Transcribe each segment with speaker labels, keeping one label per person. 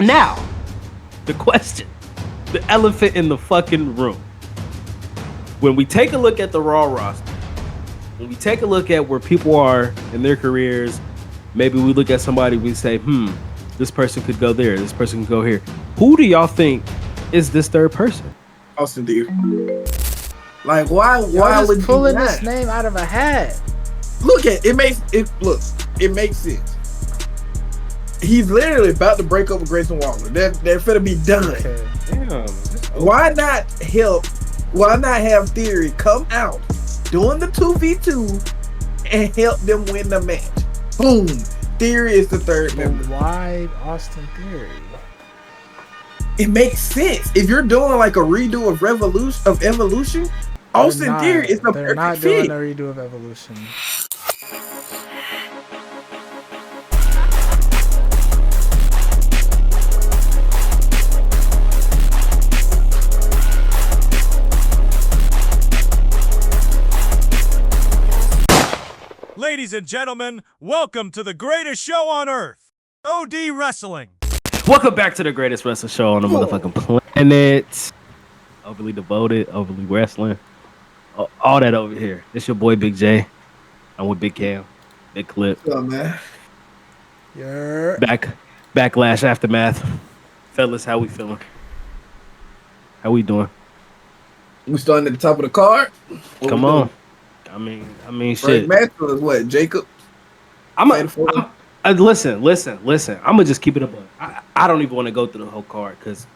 Speaker 1: Now, the question, the elephant in the fucking room. When we take a look at the Raw roster, when we take a look at where people are in their careers, maybe we look at somebody, we say, this person could go there, this person could go here. Who do y'all think is this third person?
Speaker 2: Austin Theory. Like, why would
Speaker 3: pulling this name out of a hat?
Speaker 2: Look at it makes sense. He's literally about to break up with Grayson Waller. They're finna be done.
Speaker 1: Okay. Damn.
Speaker 2: Why not have Theory come out doing the 2v2 and help them win the match? Boom. Theory is the third member.
Speaker 3: Why Austin Theory?
Speaker 2: It makes sense. If you're doing like a redo of Evolution, Austin Theory is the perfect fit.
Speaker 3: They're not doing a redo of Evolution.
Speaker 4: Ladies and gentlemen, welcome to the greatest show on earth, OD Wrestling.
Speaker 1: Welcome back to the greatest wrestling show on the motherfucking planet. Overly devoted, overly wrestling. All that over here. It's your boy Big J. I'm with Big Cam. Big Clip.
Speaker 2: What's up, man?
Speaker 3: You're
Speaker 1: Backlash, aftermath. Fellas, how we feeling? How we doing?
Speaker 2: We starting at the top of the card.
Speaker 1: Come on. I mean, shit.
Speaker 2: First match was what? Jacob.
Speaker 1: Listen. I'm gonna just keep it a buck. I don't even want to go through the whole card because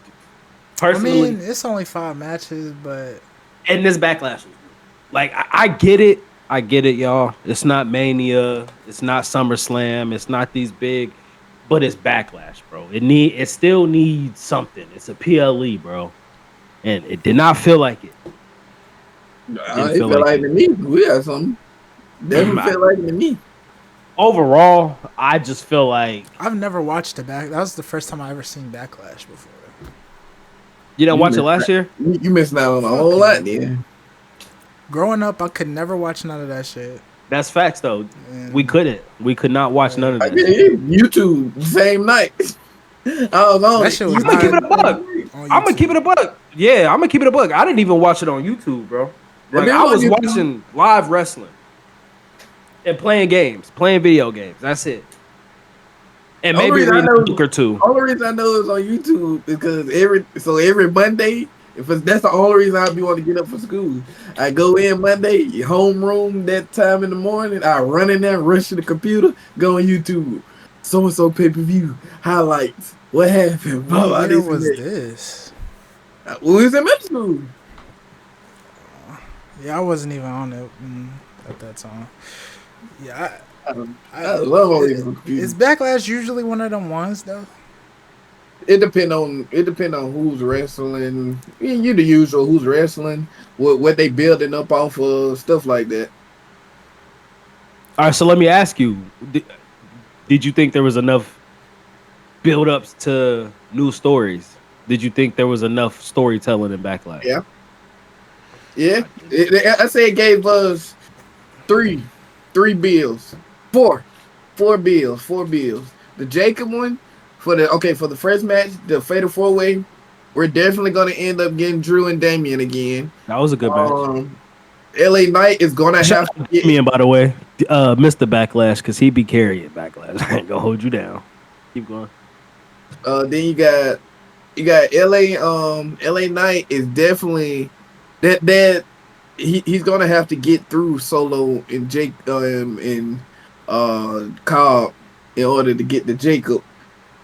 Speaker 1: personally,
Speaker 3: it's only 5 matches, but
Speaker 1: and this Backlash, like I get it, y'all. It's not Mania, it's not SummerSlam, it's not these big, but it's Backlash, bro. It still needs something. It's a PLE, bro, and it did not feel like it.
Speaker 2: It felt like to me. We had something. Definitely felt like to me.
Speaker 1: Overall, I just feel like
Speaker 3: I've never watched that was the first time I ever seen Backlash before.
Speaker 1: You didn't watch it last year?
Speaker 2: You missed out on a whole lot, yeah.
Speaker 3: Growing up, I could never watch none of that shit.
Speaker 1: That's facts, though. And we could not watch none of that.
Speaker 2: YouTube same night. I was on.
Speaker 3: That shit was
Speaker 1: I'm gonna keep it a buck. I'm gonna keep it a buck. Yeah, I'm gonna keep it a buck. I didn't even watch it on YouTube, bro. Like, I was watching live wrestling and playing video games. That's it. And maybe reading a book or two.
Speaker 2: Only reason I know it's on YouTube is because every Monday, that's the only reason I'd be wanting to get up for school. I go in Monday, homeroom that time in the morning. I run in there, rush to the computer, go on YouTube. So and so pay-per-view highlights. What happened?
Speaker 3: What year was this?
Speaker 2: We was in middle school.
Speaker 3: Yeah, I wasn't even on it at that time. Yeah,
Speaker 2: I love all these.
Speaker 3: Is Backlash usually one of them ones though?
Speaker 2: It depend on who's wrestling. You the usual who's wrestling, what they building up off of, stuff like that.
Speaker 1: All right, so let me ask you: Did you think there was enough build-ups to new stories? Did you think there was enough storytelling in Backlash?
Speaker 2: Yeah. I say it gave us three bills, four bills. The Jacob one for the first match, the Fatal 4-Way. We're definitely gonna end up getting Drew and Damian again.
Speaker 1: That was a good match.
Speaker 2: LA Knight is gonna have to get
Speaker 1: Damian, by the way, Mr. Backlash, because he be carrying Backlash. I ain't gonna hold you down. Keep going.
Speaker 2: Then you got LA Knight is definitely that he's gonna have to get through Solo and Jake and Cobb in order to get to Jacob.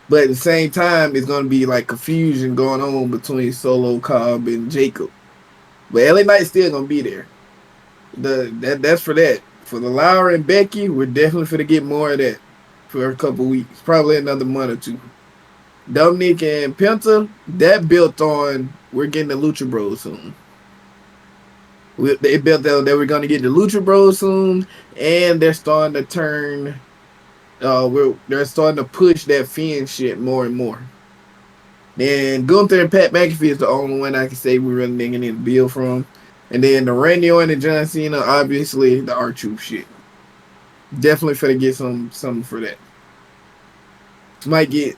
Speaker 2: But at the same time, it's gonna be like confusion going on between Solo, Cobb, and Jacob. But LA Knight's still gonna be there. That's for that. For the Laura and Becky, we're definitely gonna get more of that for a couple weeks, probably another month or two. Dominic and Penta, that built on we're getting the Lucha Bros soon. They built that they were going to get the Lucha Bros soon, and they're starting to turn. They're starting to push that Finn shit more and more. Then Gunther and Pat McAfee is the only one I can say we're really digging in the bill from. And then the Randy Orton and John Cena, obviously the R-Truth shit. Definitely finna get something for that. Might get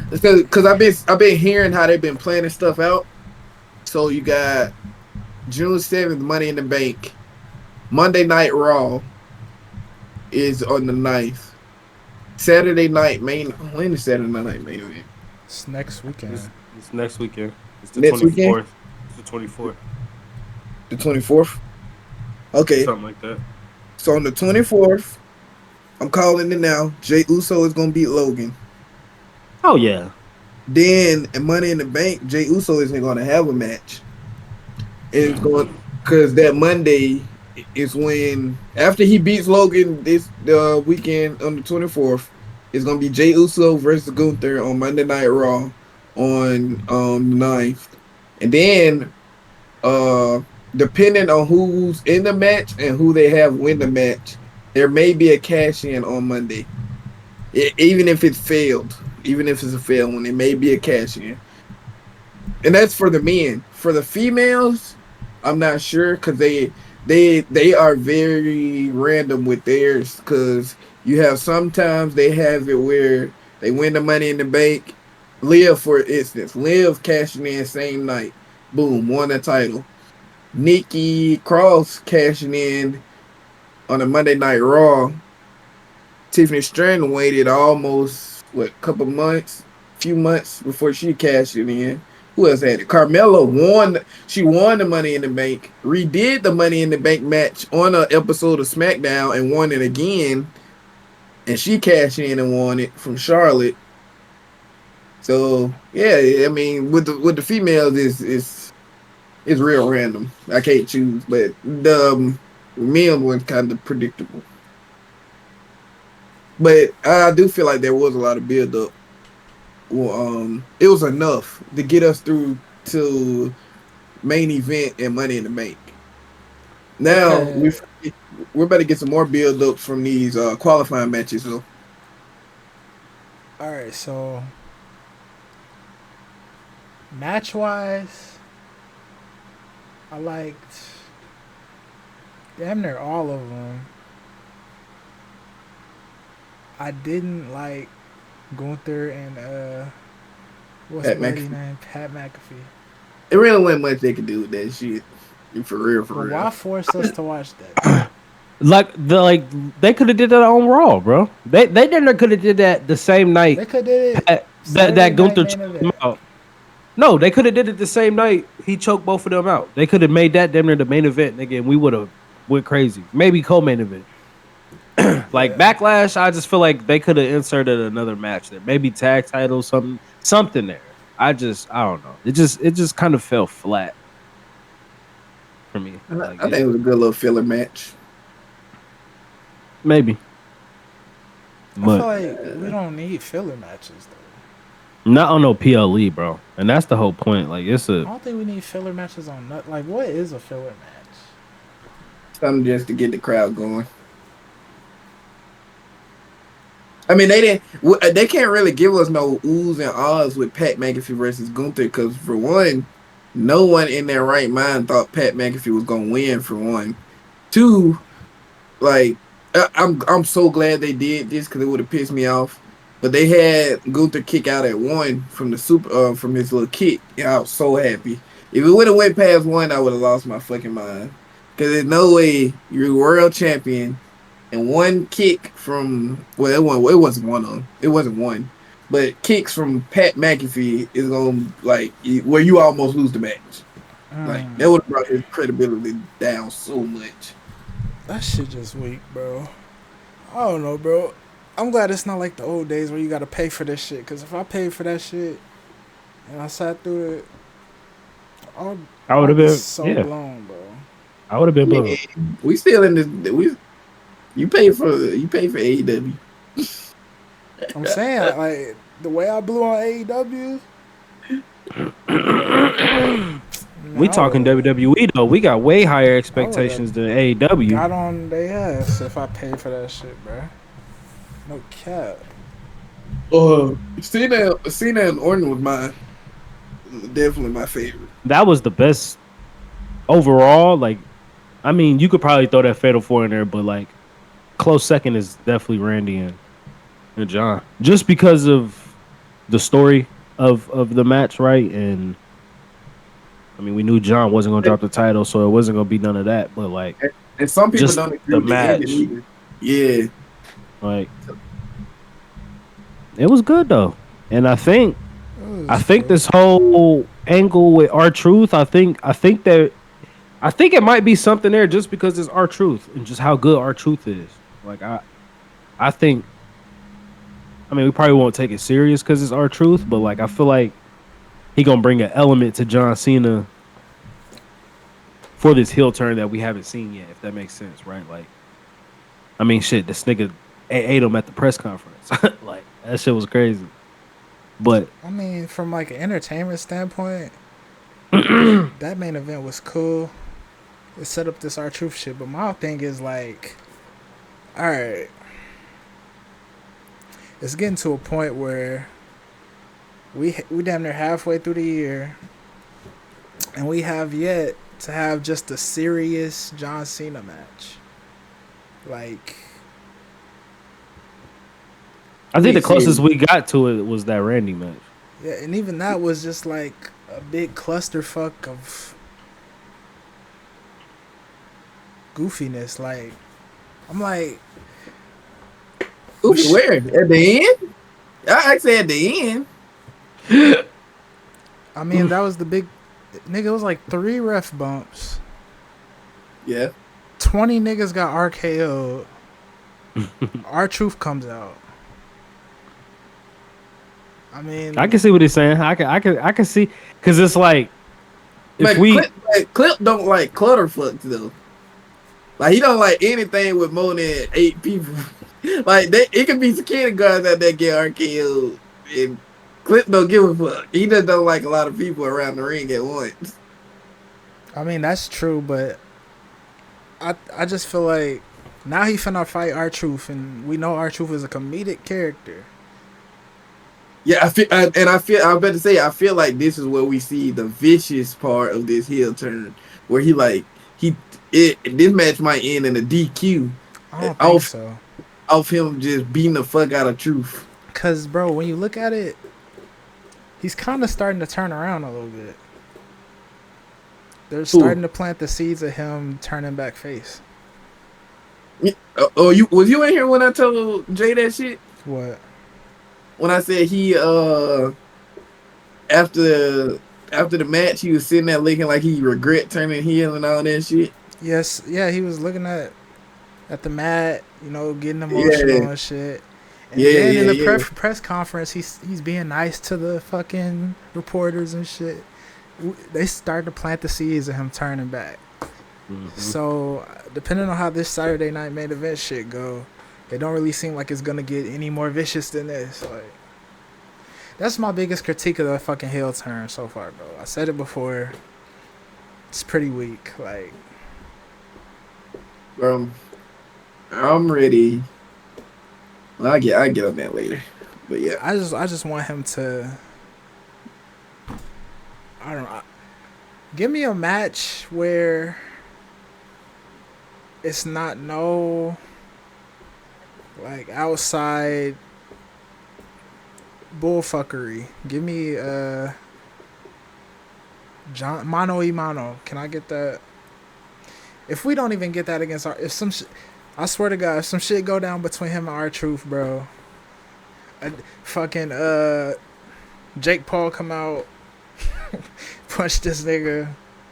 Speaker 2: Because I've been hearing how they've been planning stuff out. So you got June 7th, Money in the Bank. Monday Night Raw is on the 9th. Saturday night main. When is Saturday night main event?
Speaker 3: It's next weekend.
Speaker 1: It's next weekend. It's the
Speaker 2: Next weekend?
Speaker 1: 24th. It's the 24th.
Speaker 2: The 24th. Okay,
Speaker 1: Something like that.
Speaker 2: so on the 24th, I'm calling it now. Jey Uso is gonna beat Logan.
Speaker 1: Oh yeah.
Speaker 2: Then in Money in the Bank, Jey Uso isn't gonna have a match. It's going because that Monday is when after he beats Logan this weekend on the 24th, it's gonna be Jey Uso versus Gunther on Monday Night Raw on the 9th. And then depending on who's in the match and who they have win the match, there may be a cash in on Monday. Even if it's failed, even if it's a failed one, it may be a cash in. And that's for the men. For the females, I'm not sure because they are very random with theirs because you have sometimes they have it where they win the Money in the Bank. Liv, for instance, Liv cashing in same night. Boom, won the title. Nikki Cross cashing in on a Monday Night Raw. Tiffany Stratton waited almost few months before she cashed it in. Who else had it? Carmella won. She won the Money in the Bank. Redid the Money in the Bank match on an episode of SmackDown and won it again. And she cashed in and won it from Charlotte. So yeah, I mean, with the females is real random. I can't choose, but the men was kind of predictable. But I do feel like there was a lot of build up. Well, it was enough to get us through to main event and Money in the Bank. Now
Speaker 3: Okay.
Speaker 2: we're about to get some more build up from these qualifying matches. So
Speaker 3: All right, so match wise, I liked damn near all of them. I didn't like Gunther and what's
Speaker 2: Pat
Speaker 3: the lady's
Speaker 2: McAfee.
Speaker 3: name? Pat McAfee.
Speaker 2: It really wasn't much they could do with that shit. For real, for
Speaker 3: But
Speaker 2: real.
Speaker 3: why force us to watch that?
Speaker 1: Like they could have did that on Raw, bro. They could have did that the same night
Speaker 3: They could did it
Speaker 1: that
Speaker 3: Saturday night
Speaker 1: Gunther
Speaker 3: main
Speaker 1: choked him
Speaker 3: event.
Speaker 1: out. No, they could have did it the same night he choked both of them out. They could have made that damn near the main event, nigga, and we would have went crazy. Maybe co-main event. Like
Speaker 3: Yeah.
Speaker 1: Backlash, I just feel like they could have inserted another match there. Maybe tag title, something there. I don't know. It just kind of fell flat for me. Like
Speaker 2: I think it was a good little filler match.
Speaker 1: maybe.
Speaker 3: I feel
Speaker 1: But
Speaker 3: like we don't need filler matches though.
Speaker 1: not on no PLE, bro. And that's the whole point. Like
Speaker 3: I don't think we need filler matches on like what is a filler match?
Speaker 2: Something just to get the crowd going. I mean, they can't really give us no oohs and ahs with Pat McAfee versus Gunther because for one, no one in their right mind thought Pat McAfee was gonna win. For one, two, like I'm so glad they did this because it would have pissed me off. But they had Gunther kick out at one from the from his little kick. Yeah, I was so happy. If it would have went past one, I would have lost my fucking mind. Because there's no way you're world champion and one kick from it wasn't one on it wasn't one, but kicks from Pat McAfee is gonna like where you almost lose the match. Like that would have brought his credibility down so much.
Speaker 3: That shit just weak, bro. I don't know, bro. I'm glad it's not like the old days where you gotta pay for this shit. Cause if I paid for that shit and I sat through it,
Speaker 1: I would have been
Speaker 3: so blown, bro.
Speaker 1: I would have been blown.
Speaker 2: We still in this. You pay for AEW.
Speaker 3: I'm saying like the way I blew on AEW.
Speaker 1: We talking WWE though. We got way higher expectations than AEW.
Speaker 3: Got on their ass if I paid for that shit, bro. No cap.
Speaker 2: Cena and Orton was definitely my favorite.
Speaker 1: That was the best overall. Like, I mean, you could probably throw that Fatal 4 in there, but like, close second is definitely Randy and John. Just because of the story of the match, right? And I mean, we knew John wasn't gonna drop the title, so it wasn't gonna be none of that. But like,
Speaker 2: And some people
Speaker 1: just
Speaker 2: don't agree
Speaker 1: the
Speaker 2: with the ending
Speaker 1: match,
Speaker 2: either. Yeah.
Speaker 1: like it was good though. And
Speaker 3: It
Speaker 1: I
Speaker 3: was
Speaker 1: think
Speaker 3: cool.
Speaker 1: this whole angle with our truth, I think it might be something there just because it's our truth and just how good our truth is. Like I think I mean we probably won't take it serious because it's our truth, but like I feel like he gonna bring an element to John Cena for this heel turn that we haven't seen yet, if that makes sense, right? Like, I mean, shit, this nigga ate him at the press conference. Like that shit was crazy. But
Speaker 3: I mean, from like an entertainment standpoint, that main event was cool. It set up this R-Truth shit, but my thing is like, all right, it's getting to a point where we damn near halfway through the year, and we have yet to have just a serious John Cena match. Like,
Speaker 1: I think the closest
Speaker 2: serious.
Speaker 1: we got to it was that Randy match.
Speaker 3: yeah, and even that was just like a big clusterfuck of goofiness. Like, I'm like,
Speaker 2: Goofy, where? At the end? I say at the end.
Speaker 3: I mean, that was the big nigga. It was like 3 ref bumps.
Speaker 2: Yeah.
Speaker 3: 20 niggas got RKO'd. R-Truth comes out. I mean,
Speaker 1: I can see what he's saying. I can see because it's like if
Speaker 2: But
Speaker 1: we
Speaker 2: Clip don't like clutterfucks though. Like he don't like anything with more than 8 people. Like it could be security guards out there get RKO, and Clip don't give a fuck. He just don't like a lot of people around the ring at once.
Speaker 3: I mean that's true, but I just feel like now he finna fight R-Truth, and we know R-Truth is a comedic character.
Speaker 2: Yeah, I about to say I feel like this is where we see the vicious part of this heel turn, where this match might end in a DQ
Speaker 3: I don't think so.
Speaker 2: off him just beating the fuck out of Truth.
Speaker 3: Cause bro, when you look at it, he's kind of starting to turn around a little bit. They're starting to plant the seeds of him turning back face.
Speaker 2: Was you in here when I told Jay that shit?
Speaker 3: What?
Speaker 2: When I said he after the match he was sitting there looking like he regret turning heel and all that shit.
Speaker 3: Yes, yeah, he was looking at the mat, you know, getting emotional and shit. And then in the press conference, he's being nice to the fucking reporters and shit. They started to plant the seeds of him turning back. Mm-hmm. So depending on how this Saturday night main event shit go, it don't really seem like it's gonna get any more vicious than this. Like, that's my biggest critique of the fucking heel turn so far, bro. I said it before. It's pretty weak. Like,
Speaker 2: I'm ready. Well, I get on that later. But yeah,
Speaker 3: I just want him to. I don't know. Give me a match where it's not no like outside bullfuckery. Give me John mano y mano. Can I get that? If we don't even get that against I swear to God, if some shit go down between him and R-Truth, bro. Fucking Jake Paul come out, punch this nigga.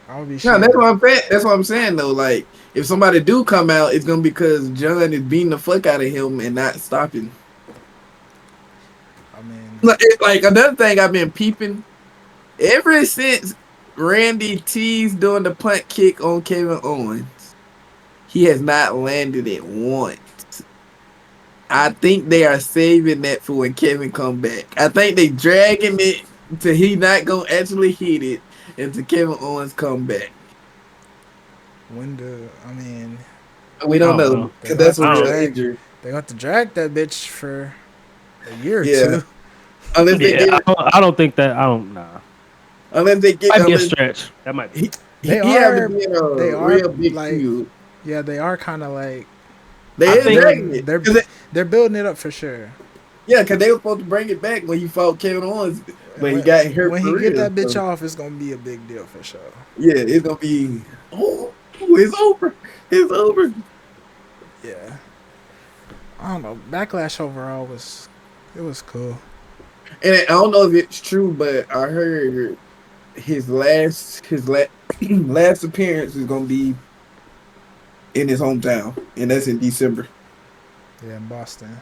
Speaker 3: I'll be sure.
Speaker 2: No, that's what I'm saying though. Like, if somebody do come out, it's gonna be because John is beating the fuck out of him and not stopping.
Speaker 3: I mean,
Speaker 2: like another thing I've been peeping ever since Randy teased doing the punt kick on Kevin Owens, he has not landed it once. I think they are saving that for when Kevin come back. I think they dragging it till he not gonna actually hit it until Kevin Owens come back. We don't know. That's a real injury.
Speaker 3: They got to drag that bitch for a year or two.
Speaker 2: Unless they get,
Speaker 1: I don't think that. I don't. Nah.
Speaker 2: Unless they get,
Speaker 1: might be a stretch. That might be.
Speaker 3: They
Speaker 2: are
Speaker 3: real big like, feud. Yeah, they are kind of like.
Speaker 2: They're building
Speaker 3: it up for sure.
Speaker 2: Yeah, because they were supposed to bring it back when he fought Kevin Owens, but he got hurt
Speaker 3: when
Speaker 2: for
Speaker 3: he get
Speaker 2: real.
Speaker 3: that bitch
Speaker 2: So,
Speaker 3: off, it's gonna be a big deal for sure.
Speaker 2: yeah, it's gonna be. Oh, it's over. It's over.
Speaker 3: Yeah. I don't know. Backlash overall was cool.
Speaker 2: And I don't know if it's true, but I heard his last appearance is gonna be in his hometown, and that's in December.
Speaker 3: Yeah, in Boston.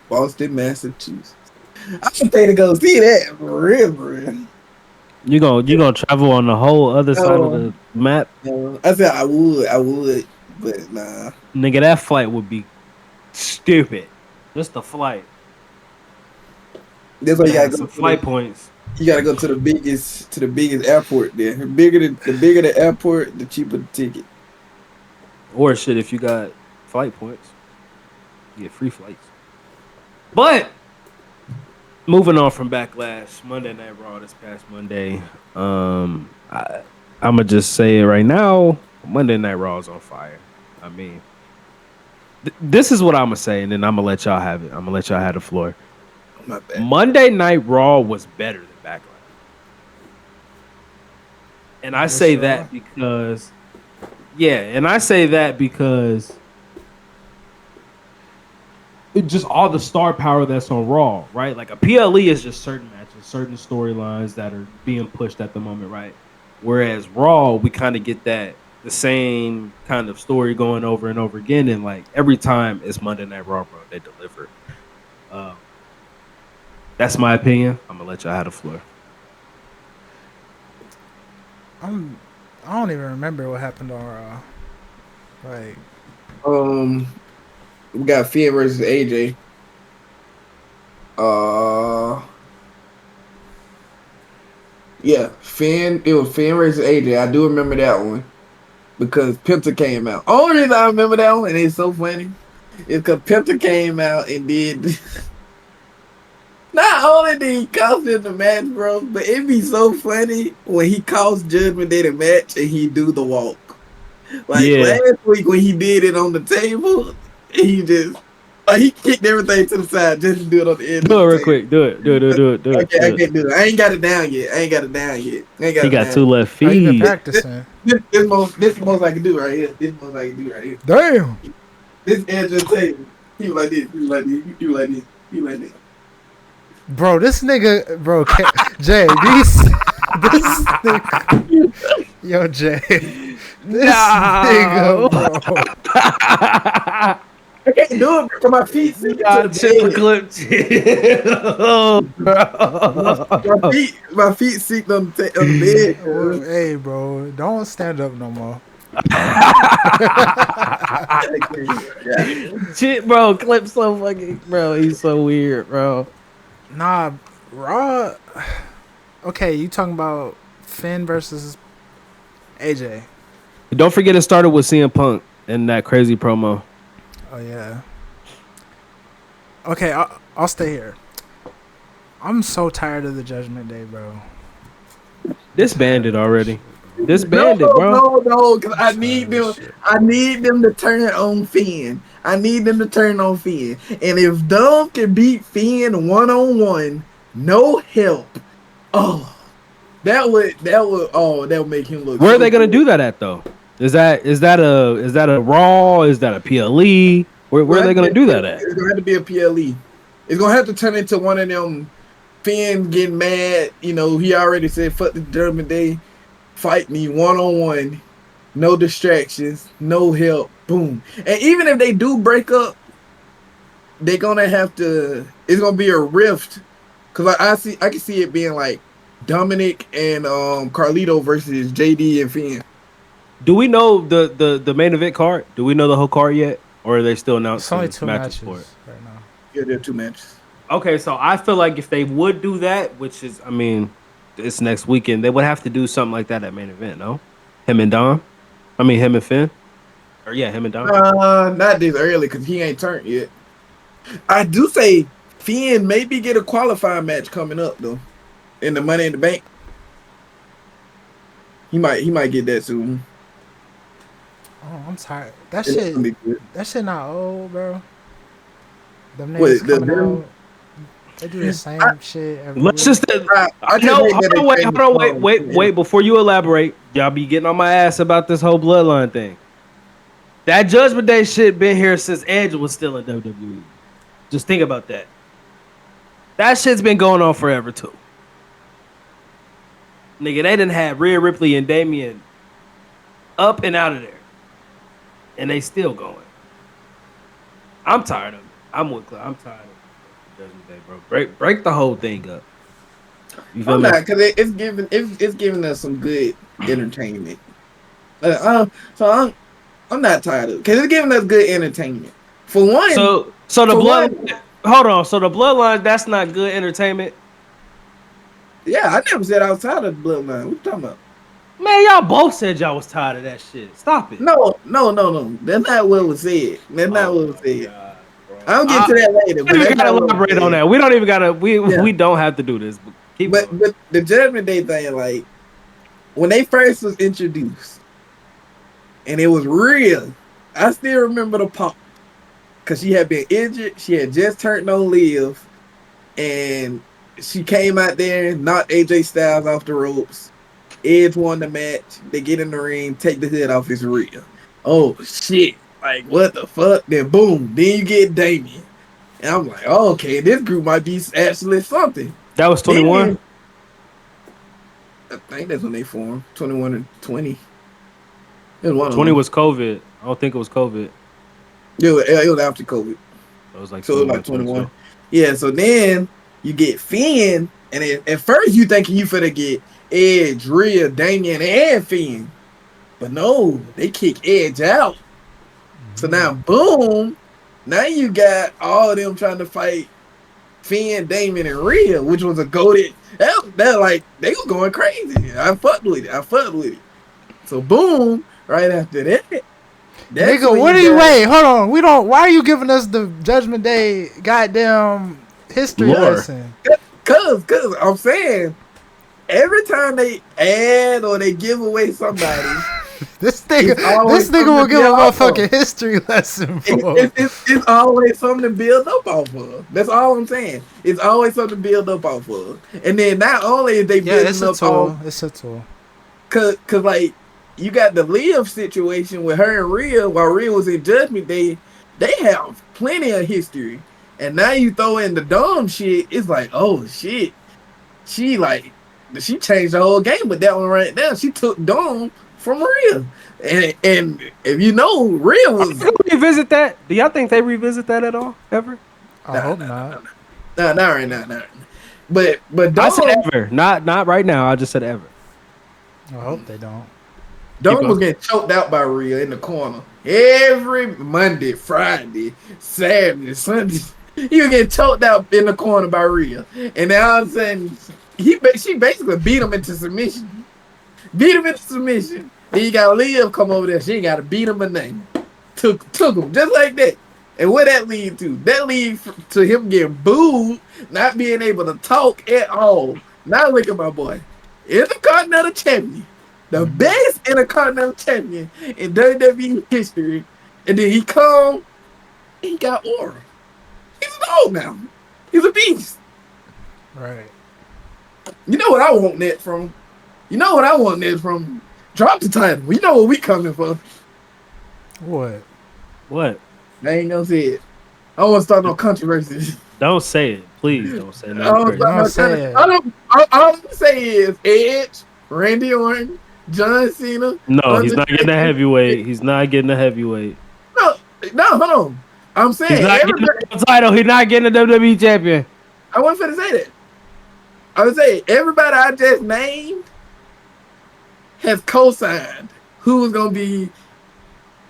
Speaker 2: Boston, Massachusetts. I should pay to go see that for real, for real.
Speaker 1: You gonna travel on the whole other side of
Speaker 2: Oh,
Speaker 1: the map,
Speaker 2: I said I would, but nah.
Speaker 1: nigga. That flight would be stupid. Just the flight.
Speaker 2: That's why you
Speaker 1: Better
Speaker 2: gotta
Speaker 1: have
Speaker 2: go
Speaker 1: some
Speaker 2: to the
Speaker 1: flight points.
Speaker 2: you gotta go to the biggest airport there. The bigger the airport, the cheaper the ticket.
Speaker 1: Or shit, if you got flight points, you get free flights. But moving on from Backlash, Monday Night Raw this past Monday. I'ma just say it right now. Monday Night Raw is on fire. I mean, this is what I'm gonna say, and then I'm gonna let y'all have it. I'm gonna let y'all have the floor.
Speaker 2: My bad.
Speaker 1: Monday Night Raw was better than Backlash, and I say that because, it just all the star power that's on Raw, right? Like a PLE is just certain matches, certain storylines that are being pushed at the moment, right? Whereas Raw, we kind of get the same kind of story going over and over again, and like every time it's Monday Night Raw, bro, they deliver. That's my opinion. I'm gonna let y'all have the floor.
Speaker 3: I don't even remember what happened on Raw. Like,
Speaker 2: We got Finn versus AJ. Yeah, Finn. It was Finn versus AJ. I do remember that one because Penta came out. Only reason I remember that one, and it's so funny, is because Penta came out and did. Not only did he cost him the match, bro, but it'd be so funny when he cost Judgment Day the match and he do the walk. Like last week when he did it on the table, he just he kicked everything to the side just to do it on the end.
Speaker 1: Do it real quick. Do it.
Speaker 2: Okay, I can't do it. I ain't got it down yet.
Speaker 1: He got two left feet.
Speaker 3: how you been practicing?
Speaker 2: This most I can do right here.
Speaker 3: Damn.
Speaker 2: This edge of the table. He was like this. He was like this. He was like this. He was like this.
Speaker 3: Bro, this nigga, bro, Jay, this nigga, yo, Jay, this nigga, bro.
Speaker 2: I can't do it because my feet sink to the bed. My feet sink on the bed.
Speaker 3: Well, hey, bro, don't stand up no more.
Speaker 1: Shit, bro, Clip so fucking, bro, he's so weird, bro.
Speaker 3: Nah, Raw. Okay, you talking about Finn versus AJ?
Speaker 1: Don't forget it started with CM Punk and that crazy promo.
Speaker 3: Oh yeah. Okay, I'll stay here. I'm so tired of the Judgment Day, bro.
Speaker 1: Disbanded already. Disbanded, bro.
Speaker 2: No, because I need them to turn on Finn. And if Dom can beat Finn 1-on-1, no help. That would make him look.
Speaker 1: Where are they gonna do that at though? Is that a Raw? Is that a PLE? Where are they gonna do that at?
Speaker 2: It's gonna have to be a PLE. It's gonna have to turn into one of them. Finn getting mad. You know, he already said, "Fuck the Judgment Day. Fight me 1-on-1. No distractions. No help. Boom." And even if they do break up, they're gonna have to. It's gonna be a rift. Cause I can see it being like Dominic and Carlito versus JD and Finn.
Speaker 1: Do we know the main event card? Do we know the whole card yet, or are they still announcing
Speaker 3: It's only two matches
Speaker 1: for it
Speaker 3: right now?
Speaker 2: Yeah, there are 2 matches.
Speaker 1: Okay, so I feel like if they would do that, which is, I mean, it's next weekend, they would have to do something like that at main event, no? Him and Dom? I mean, him and Finn? Or yeah, him and Dom?
Speaker 2: Not this early because he ain't turned yet. I do say Finn maybe get a qualifying match coming up though, in the Money in the Bank. He might get that soon.
Speaker 3: Oh, I'm tired. That shit not old, bro. Them
Speaker 2: Wait,
Speaker 3: niggas coming out. They do the same shit every
Speaker 1: Let's
Speaker 3: week.
Speaker 1: just.
Speaker 2: I just
Speaker 1: No,
Speaker 2: hate
Speaker 1: hold
Speaker 2: that
Speaker 1: on,
Speaker 2: they
Speaker 1: wait,
Speaker 2: changed
Speaker 1: hold on,
Speaker 2: the song.
Speaker 1: wait. Before you elaborate, y'all be getting on my ass about this whole bloodline thing. That Judgment Day shit been here since Edge was still in WWE. Just think about that. That shit's been going on forever too. Nigga, they didn't have Rhea Ripley and Damian up and out of there, and they still going. I'm tired of it. I'm tired of Judgment Day, bro. Break the whole thing up. You feel
Speaker 2: I'm
Speaker 1: me?
Speaker 2: not because it's giving us some good entertainment. I'm not tired of it because it's giving us good entertainment. For one,
Speaker 1: So the
Speaker 2: for
Speaker 1: blood.
Speaker 2: one,
Speaker 1: Hold on. So the bloodline, that's not good entertainment.
Speaker 2: yeah, I never said I was tired of the bloodline. What you talking about?
Speaker 1: Man, y'all both said y'all was tired of that shit. Stop it.
Speaker 2: No. That's not what was said. That's not
Speaker 1: Oh
Speaker 2: what was
Speaker 1: my
Speaker 2: said.
Speaker 1: god, bro.
Speaker 2: I'll get to that later,
Speaker 1: We
Speaker 2: but
Speaker 1: don't
Speaker 2: that's
Speaker 1: even gotta
Speaker 2: not what was
Speaker 1: elaborate on
Speaker 2: said.
Speaker 1: that. We don't even gotta.
Speaker 2: Yeah,
Speaker 1: We don't have to do this. But keep
Speaker 2: but
Speaker 1: going.
Speaker 2: the Judgment Day thing, like when they first was introduced, and it was real. I still remember the pop because she had been injured. She had just turned on Liv, and she came out there and knocked AJ Styles off the ropes. Edge won the match. They get in the ring, take the hood off his rear. Oh shit! Like what the fuck? Then boom, then you get Damien, and I'm like, oh, okay, this group might be actually something.
Speaker 1: That was 21.
Speaker 2: Then I think that's when they formed 21 and 20. It was one of
Speaker 1: 20
Speaker 2: them.
Speaker 1: was COVID. I don't think it was COVID.
Speaker 2: It was after COVID.
Speaker 1: It was like
Speaker 2: So it was
Speaker 1: 21,
Speaker 2: like 21.
Speaker 1: 22.
Speaker 2: Yeah, so then you get Finn, and at first you thinking you finna get Edge, Rhea, Damian, and Finn. But no, they kick Edge out. So now, boom, now you got all of them trying to fight Finn, Damian, and Rhea, which was a goated. That like, they was going crazy. I fucked with it. So boom, right after that, that's
Speaker 3: Nigga,
Speaker 2: when
Speaker 3: what
Speaker 2: you
Speaker 3: are you?
Speaker 2: got,
Speaker 3: Wait, hold on. We don't. Why are you giving us the Judgment Day goddamn history
Speaker 1: Lore.
Speaker 3: lesson?
Speaker 2: cause I'm saying every time they add or they give away somebody,
Speaker 3: This
Speaker 2: it's always
Speaker 3: nigga will
Speaker 2: something to
Speaker 3: give a
Speaker 2: build off of.
Speaker 3: motherfucking history lesson for.
Speaker 2: It's always something to build up off of. That's all I'm saying. It's always something to build up off of. And then not only is they
Speaker 3: Yeah, it's
Speaker 2: building
Speaker 3: a
Speaker 2: up off,
Speaker 3: tool. It's a tool.
Speaker 2: cause like you got the Liv situation with her and Rhea, while Rhea was in Judgment Day, they have plenty of history. And now you throw in the Dom shit, it's like, oh shit. She changed the whole game with that one right now. She took Dom from Rhea. And if you know, Rhea
Speaker 1: Are
Speaker 2: was
Speaker 1: they gonna revisit that? Do y'all think they revisit that at all? Ever?
Speaker 3: I hope not.
Speaker 2: not right now, not right now. But
Speaker 1: I said
Speaker 2: Dom
Speaker 1: ever. Not right now. I just said ever.
Speaker 3: I hope they don't.
Speaker 2: Dom was getting choked out by Rhea in the corner every Monday, Friday, Saturday, Sunday. He was getting choked out in the corner by Rhea, and now all of a sudden she basically beat him into submission. Then you got Liv come over there. She ain't got to beat him a name. Took him just like that. And what that lead to? That lead to him getting booed, not being able to talk at all. Now look at my boy, Intercontinental Champion, the best Intercontinental Champion in WWE history, and then he got aura. He's an old now. He's a beast.
Speaker 3: Right.
Speaker 2: You know what I want that from? Drop the title. You know what we coming for.
Speaker 3: What?
Speaker 1: What?
Speaker 2: I ain't gonna say it. I don't want to start no controversies.
Speaker 1: Don't say it. Please don't say
Speaker 2: I
Speaker 1: nothing
Speaker 2: don't
Speaker 1: crazy.
Speaker 2: start no
Speaker 3: say it.
Speaker 2: all I'm gonna say is Edge, Randy Orton, John Cena.
Speaker 1: No, he's not getting a
Speaker 2: Undertaker.
Speaker 1: heavyweight. He's not getting a heavyweight.
Speaker 2: No, hold on. I'm
Speaker 1: He's
Speaker 2: saying
Speaker 1: not getting
Speaker 2: everybody.
Speaker 1: a title. He's not getting a WWE champion.
Speaker 2: I wasn't finna say that. I would say everybody I just named has co-signed who was gonna be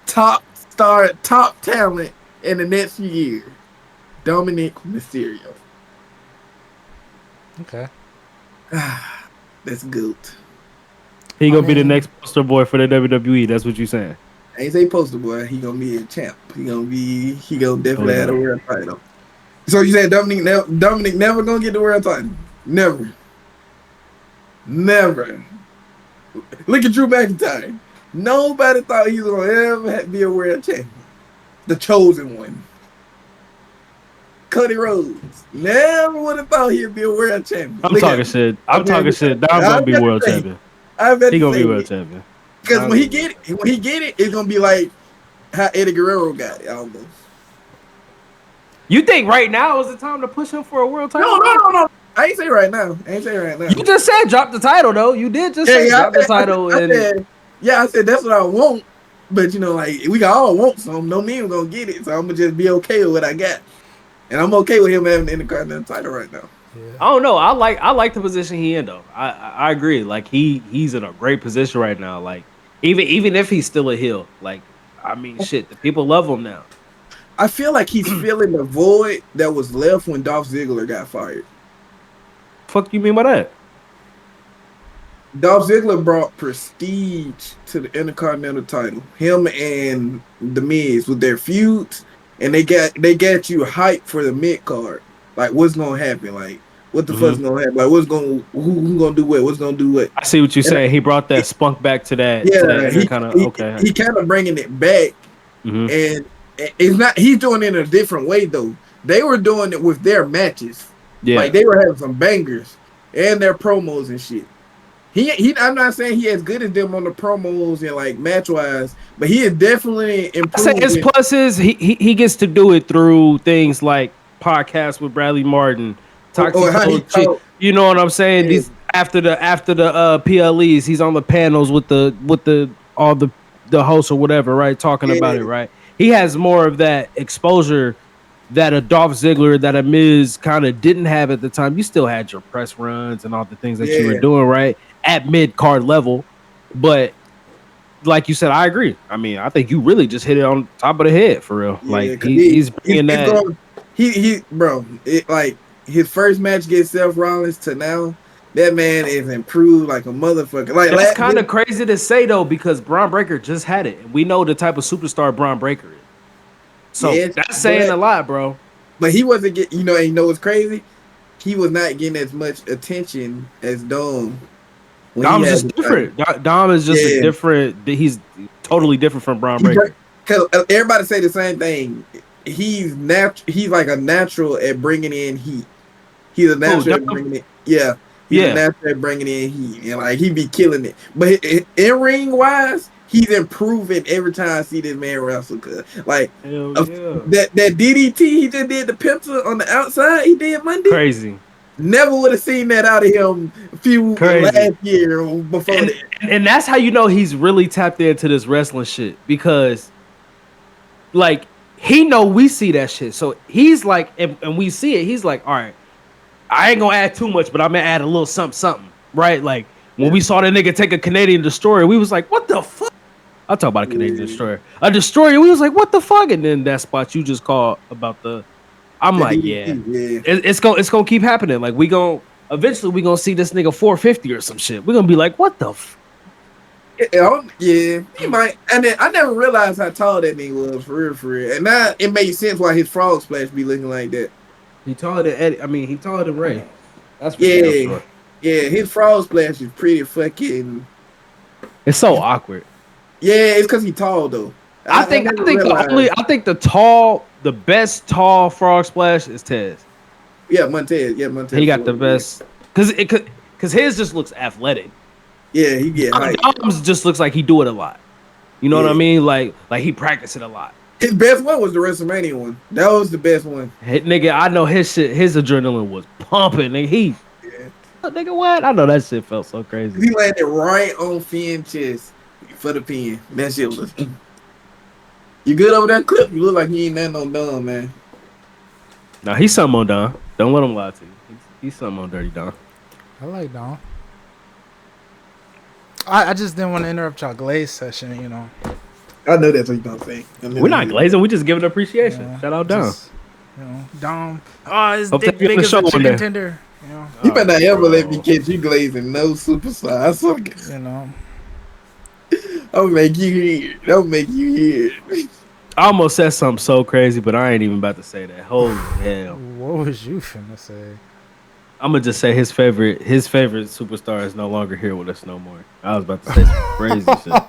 Speaker 2: top talent in the next few years. Dominic Mysterio.
Speaker 3: Okay.
Speaker 2: That's good.
Speaker 1: He gonna be the next poster boy for the WWE. That's what you saying.
Speaker 2: I ain't say poster boy. He gonna be a champ. He gonna definitely have a world title. So you said Dominic never gonna get the world title? Never. Look at Drew McIntyre. Nobody thought he was gonna ever be a world champion. The chosen one. Cody Rhodes. Never would have thought he'd be a world champion.
Speaker 1: I'm talking shit. I'm talking shit. Dom's gonna be world champion. He gonna be world champion.
Speaker 2: Because when he get it, it's gonna be like how Eddie Guerrero got it almost.
Speaker 1: You think right now is the time to push him for a world title?
Speaker 2: No. I ain't say right now.
Speaker 1: You just said drop the title though. You did just say drop the title. I
Speaker 2: said that's what I want. But like we all want some. No me gonna get it. So I'm gonna just be okay with what I got. And I'm okay with him having the Intercontinental title right now.
Speaker 1: Yeah. I don't know. I like the position he in though. I agree. Like he's in a great position right now. Like even if he's still a heel, like I mean shit, the people love him now.
Speaker 2: I feel like he's filling the void that was left when Dolph Ziggler got fired.
Speaker 1: Fuck you mean by that?
Speaker 2: Dolph Ziggler brought prestige to the Intercontinental title. Him and The Miz with their feuds, and they got you hyped for the mid card. Like what's gonna happen? Like what the fuck's gonna happen? Like who gonna do what? What's gonna do what?
Speaker 1: I see what you're saying. He brought that spunk back to that.
Speaker 2: Yeah,
Speaker 1: he kind of
Speaker 2: bringing it back, and it's not. He's doing it in a different way though. They were doing it with their matches. Yeah, like they were having some bangers and their promos and shit. I'm not saying he as good as them on the promos and like match wise, but he is definitely improved.
Speaker 1: I say his plus is he gets to do it through things like podcasts with Bradley Martin, you know what I'm saying? Yeah. These after the PLEs, he's on the panels with all the hosts or whatever, right? Talking about it, right? He has more of that exposure that a Dolph Ziggler, that a Miz kind of didn't have at the time. You still had your press runs and all the things that you were doing, right? At mid-card level. But like you said, I agree. I mean, I think you really just hit it on top of the head, for real. Yeah, like, he's bringing that.
Speaker 2: Like, his first match against Seth Rollins to now, that man is improved like a motherfucker. Like
Speaker 1: that's kind of crazy to say, though, because Braun Breaker just had it. And we know the type of superstar Braun Breaker is. So that's saying a lot, bro.
Speaker 2: But he wasn't getting, what's crazy? He was not getting as much attention as Dom.
Speaker 1: Dom's just different. Dom is just a different. He's totally different from Braun Breaker.
Speaker 2: Because everybody say the same thing. He's like a natural at bringing in heat. He's a natural at bringing it. Yeah. He's a natural at bringing in heat. And like he be killing it. But in ring wise, he's improving every time I see this man wrestle. Cause like that DDT he just did the pencil on the outside, he did Monday.
Speaker 1: Crazy.
Speaker 2: Never would have seen that out of him a few last year or before that.
Speaker 1: And that's how you know he's really tapped into this wrestling shit, because like he know we see that shit. So he's like, and we see it, he's like, all right, I ain't gonna add too much, but I'm gonna add a little something, right? Like when we saw that nigga take a Canadian Destroyer, we was like, what the fuck? I'll talk about a Canadian Destroyer. A Destroyer, we was like, what the fuck? And then that spot you just called about I'm like, it's gonna keep happening. Like eventually we gonna see this nigga 450 or some shit. We're gonna be like, what the
Speaker 2: Yeah, he might. And then I never realized how tall that nigga was, for real. And now it made sense why his frog splash be looking like that.
Speaker 1: He taller than Eddie. I mean, he taller than Ray. That's for
Speaker 2: sure. Yeah, his frog splash is pretty fucking.
Speaker 1: It's so awkward.
Speaker 2: Yeah, it's because he's tall though.
Speaker 1: I think the best tall frog splash is Tez.
Speaker 2: Yeah, Montez. Yeah, Montez.
Speaker 1: He got the best because his just looks athletic.
Speaker 2: Yeah, he get hype.
Speaker 1: Dom's just looks like he do it a lot. You know what I mean? Like he practice it a lot.
Speaker 2: His best one was the WrestleMania one. That was the best one.
Speaker 1: Nigga, I know his shit. His adrenaline was pumping. Nigga, nigga, what? I know that shit felt so crazy.
Speaker 2: He landed right on Finn's chest for the pin. That shit was. You good over that clip? You look like he ain't that no dumb, man.
Speaker 1: Nah, he's something on Don. Don't let him lie to you. He's something on Dirty Don.
Speaker 3: I like Don. I just didn't want to interrupt y'all glaze session, you know.
Speaker 2: I know that's what you're gonna say.
Speaker 1: We're not glazing. We just giving appreciation. Yeah, shout out Don.
Speaker 3: Dom. Oh, his dick big as a chicken tender.
Speaker 2: You better not ever let me catch you glazing no superstar. I swear.
Speaker 3: You know.
Speaker 2: I'll make you hear. Don't make you hear.
Speaker 1: I almost said something so crazy, but I ain't even about to say that. Holy hell!
Speaker 3: What was you finna say?
Speaker 1: I'm gonna just say his favorite superstar is no longer here with us no more. I was about to say some crazy shit.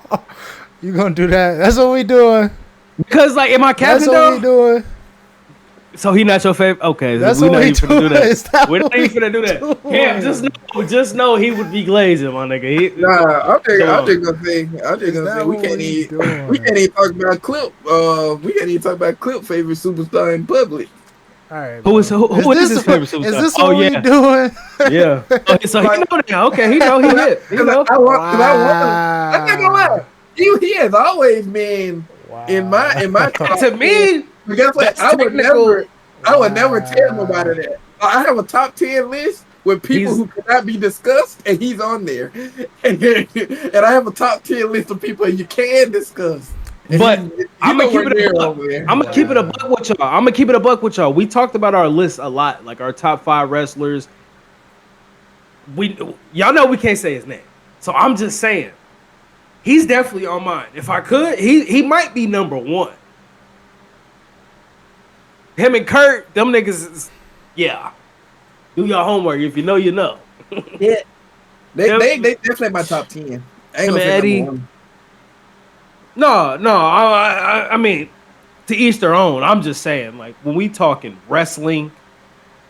Speaker 3: You gonna do that? That's what we doing.
Speaker 1: Because like, am I capping?
Speaker 3: That's what we doing.
Speaker 1: So he not your favorite? Okay,
Speaker 3: That's
Speaker 1: we
Speaker 3: what
Speaker 1: not
Speaker 3: we
Speaker 1: even finna do
Speaker 3: doing. Is
Speaker 1: that.
Speaker 3: that
Speaker 1: We're not
Speaker 3: what we
Speaker 1: even finna do that.
Speaker 3: doing?
Speaker 1: Yeah, just know he would be glazing, my nigga.
Speaker 2: Nah,
Speaker 1: Come
Speaker 2: I'm
Speaker 1: on.
Speaker 2: just gonna say,
Speaker 3: Is that
Speaker 2: we
Speaker 3: what
Speaker 2: can't
Speaker 3: we
Speaker 2: even
Speaker 3: doing?
Speaker 2: talk about Clip. We can't even talk about Clip favorite superstar in public.
Speaker 3: All right,
Speaker 1: Who is
Speaker 3: bro.
Speaker 1: who is his favorite
Speaker 3: Is
Speaker 1: superstar?
Speaker 3: this
Speaker 1: Oh
Speaker 3: what we
Speaker 1: yeah,
Speaker 3: doing?
Speaker 1: yeah. Oh, so he
Speaker 2: Like,
Speaker 1: know now. Okay, he know he hit. He know.
Speaker 2: I'm not gonna lie.
Speaker 3: Wow.
Speaker 2: He has always been
Speaker 3: Wow.
Speaker 2: in my top
Speaker 1: To
Speaker 2: 10.
Speaker 1: me,
Speaker 2: But guess what?
Speaker 1: that's technical.
Speaker 2: I would never tell
Speaker 3: Wow.
Speaker 2: nobody that. I have a top 10 list with people
Speaker 1: He's
Speaker 2: who cannot be discussed, and he's on there. And I have a top 10 list of people you can discuss. And
Speaker 1: But
Speaker 2: he's
Speaker 1: I'm gonna keep
Speaker 2: nowhere
Speaker 1: it a
Speaker 2: near
Speaker 1: buck.
Speaker 2: over there.
Speaker 1: I'm gonna keep it a
Speaker 3: Wow.
Speaker 1: buck with y'all. I'm gonna keep it a buck with y'all. We talked about our list a lot, like our top 5 wrestlers. Y'all know we can't say his name, so I'm just saying he's definitely on mine. If I could, he might be number 1. Him and Kurt, them niggas, yeah. Do your homework. If you know, you know.
Speaker 2: Yeah.
Speaker 1: Him,
Speaker 2: They definitely my top 10. I ain't
Speaker 1: him
Speaker 2: gonna
Speaker 1: and
Speaker 2: say
Speaker 1: Eddie.
Speaker 2: number 1.
Speaker 1: No. I mean, to each their own. I'm just saying, like when we talking wrestling,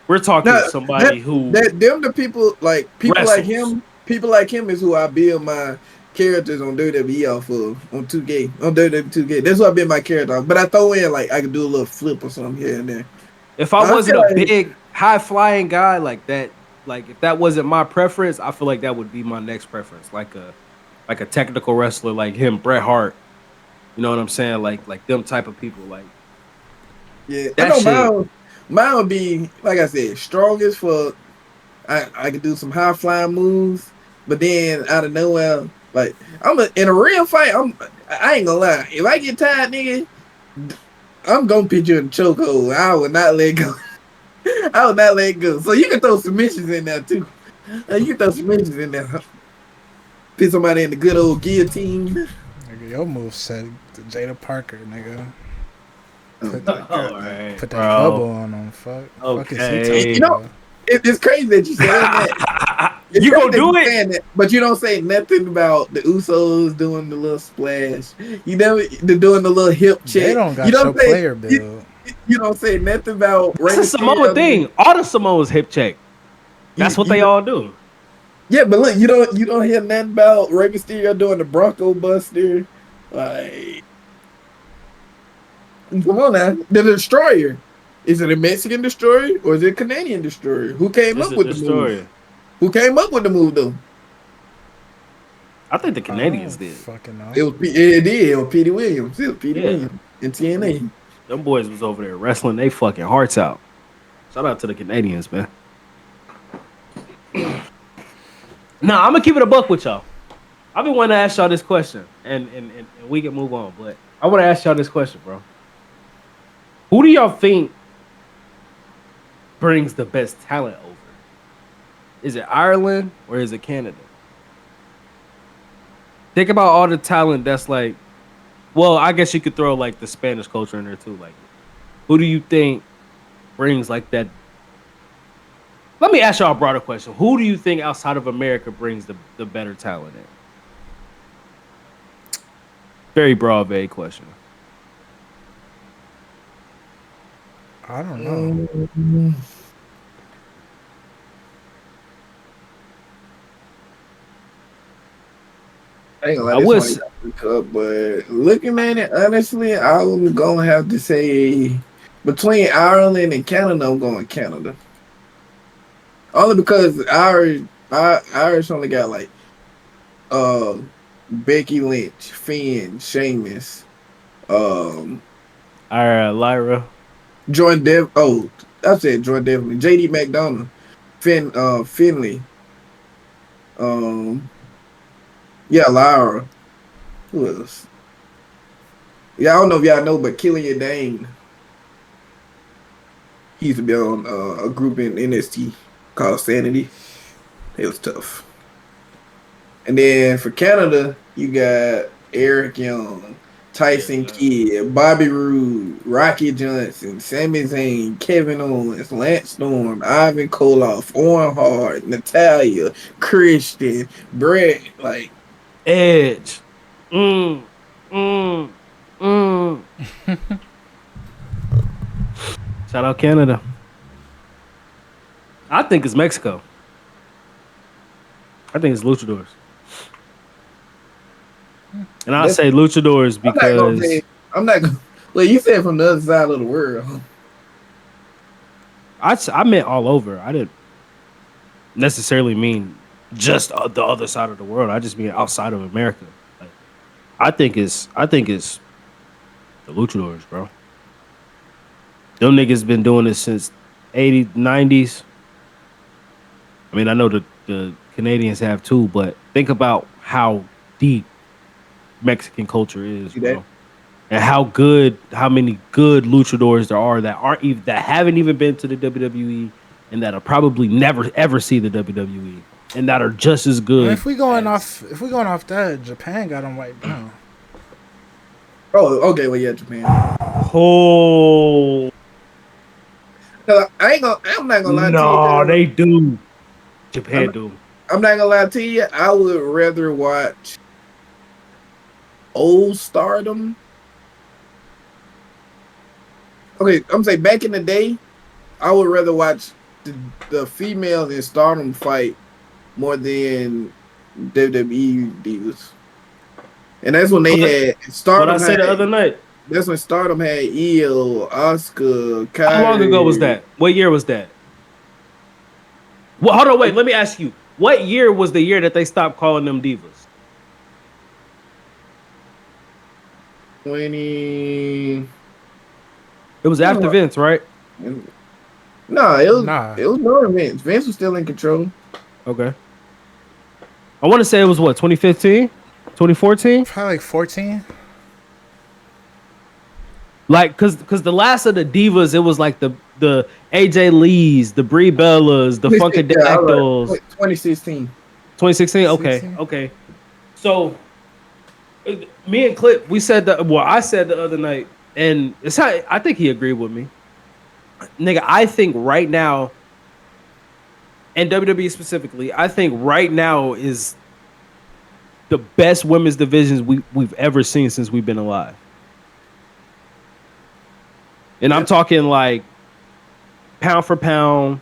Speaker 1: we're talking
Speaker 2: No,
Speaker 1: somebody who
Speaker 2: them the people
Speaker 1: wrestles.
Speaker 2: people like him is who I build my characters on WWE off of on 2K on WWE 2K. That's what I build my character off. But I throw in like I could do a little flip or something here and there.
Speaker 1: If I
Speaker 2: I
Speaker 1: wasn't
Speaker 2: feel
Speaker 1: a
Speaker 2: like
Speaker 1: big high flying guy like that, like if that wasn't my preference, I feel like that would be my next preference. Like a technical wrestler like him, Bret Hart. You know what I'm saying? Like them type of people. Like
Speaker 2: yeah, I
Speaker 1: that
Speaker 2: know
Speaker 1: shit.
Speaker 2: mine would be like I said, strongest for I could do some high flying moves, but then out of nowhere, like in a real fight, I ain't gonna lie. If I get tired, nigga, I'm gonna put you in the chokehold. I would not let go. I would not let go. So you can throw submissions in there too. You can throw submissions in there. Put somebody in the good old guillotine.
Speaker 3: Nigga, your move said Jada Parker, nigga. Put
Speaker 1: All right,
Speaker 3: that
Speaker 1: bro.
Speaker 3: bubble on him. Fuck. Fuck is he
Speaker 1: Okay.
Speaker 3: talking
Speaker 2: You know,
Speaker 3: about?
Speaker 2: it's crazy that you saying that.
Speaker 1: You gonna do it?
Speaker 2: That, but you don't say nothing about the Usos doing the little splash. You never they're doing the little hip check.
Speaker 3: They don't got
Speaker 2: You
Speaker 3: your
Speaker 2: don't say
Speaker 3: player build.
Speaker 2: you don't say nothing about
Speaker 1: That's a Samoa thing. All the Samoans hip check. That's what they all do.
Speaker 2: Yeah, but look, you don't hear nothing about Rey Mysterio doing the Bronco Buster. Like, come on now, the Destroyer. Is it a Mexican destroyer or is it a Canadian destroyer? Who came
Speaker 1: It's
Speaker 2: up
Speaker 1: a
Speaker 2: with the
Speaker 1: destroyer.
Speaker 2: move? Who came up with the move though?
Speaker 1: I think the Canadians did.
Speaker 3: Fucking know.
Speaker 2: It was Petey Williams. It was Petey
Speaker 1: Yeah.
Speaker 2: Williams in TNA.
Speaker 1: Them boys was over there wrestling they fucking hearts out. Shout out to the Canadians, man. Nah, I'm gonna keep it a buck with y'all. I've been wanting to ask y'all this question, and we can move on. But I want to ask y'all this question, bro. Who do y'all think brings the best talent over? Is it Ireland or is it Canada? Think about all the talent that's like, well, I guess you could throw like the Spanish culture in there too. Like, who do you think brings like that? Let me ask y'all a broader question. Who do you think outside of America brings the better talent in? Very broad, vague question.
Speaker 3: I don't know.
Speaker 2: I ain't gonna
Speaker 1: I
Speaker 2: lie,
Speaker 1: was-
Speaker 2: but looking at it honestly, I'm gonna have to say between Ireland and Canada, I'm going Canada. Only because Irish only got like Becky Lynch, Finn, Sheamus,
Speaker 1: All right, Lyra.
Speaker 2: Jordan Dev. Oh, I said Jordan Devlin, JD McDonough, Finley. Yeah, Lyra. Who else? Yeah, I don't know if y'all know, but Killian Dane. He used to be on a group in NXT called Sanity. It was tough. And then for Canada, you got Eric Young, Tyson Kidd, Bobby Roode, Rocky Johnson, Sami Zayn, Kevin Owens, Lance Storm, Ivan Koloff, Owen Hart, Natalia, Christian, Brett, like
Speaker 1: Edge. Shout out Canada. I think it's Mexico. I think it's luchadors. And I say luchadors because
Speaker 2: I'm not gonna. Well, you said from the other side of the world.
Speaker 1: I meant all over. I didn't necessarily mean just the other side of the world. I just mean outside of America. Like, I think it's the luchadors, bro. Them niggas been doing this since 80s, 90s. I mean, I know the Canadians have too, but think about how deep Mexican culture is, bro. And how many good luchadors there are that aren't even that haven't even been to the WWE and that'll probably never ever see the WWE and that are just as good.
Speaker 3: If we going off that, Japan got them wiped down.
Speaker 2: Oh, okay. Well, yeah, Japan.
Speaker 1: Oh,
Speaker 2: I'm not gonna lie to you.
Speaker 1: No, they do. Japan do.
Speaker 2: I'm not gonna lie to you. I would rather watch old Stardom. Okay, I'm saying back in the day, I would rather watch the females in Stardom fight more than WWE divas. And that's when they had Stardom.
Speaker 1: What I said the other night.
Speaker 2: That's when Stardom had Io, Asuka, Kairi.
Speaker 1: How long ago was that? What year was that? Well, hold on, wait. Let me ask you. What year was the year that they stopped calling them divas?
Speaker 2: 20.
Speaker 1: It was after Vince, right?
Speaker 2: No, it was no Vince. Vince was still in control.
Speaker 1: Okay. I want to say it was what, 2015? 2014?
Speaker 3: Probably like 14.
Speaker 1: Like, cause the last of the divas, it was like the AJ Lees, the Brie Bellas, the Funkadactyls.
Speaker 2: 2016.
Speaker 1: 2016? Okay. So, me and Clip, we said that. Well, I said the other night, and it's how I think he agreed with me. Nigga, I think right now, and WWE specifically, I think right now is the best women's divisions we've ever seen since we've been alive. And I'm talking like pound for pound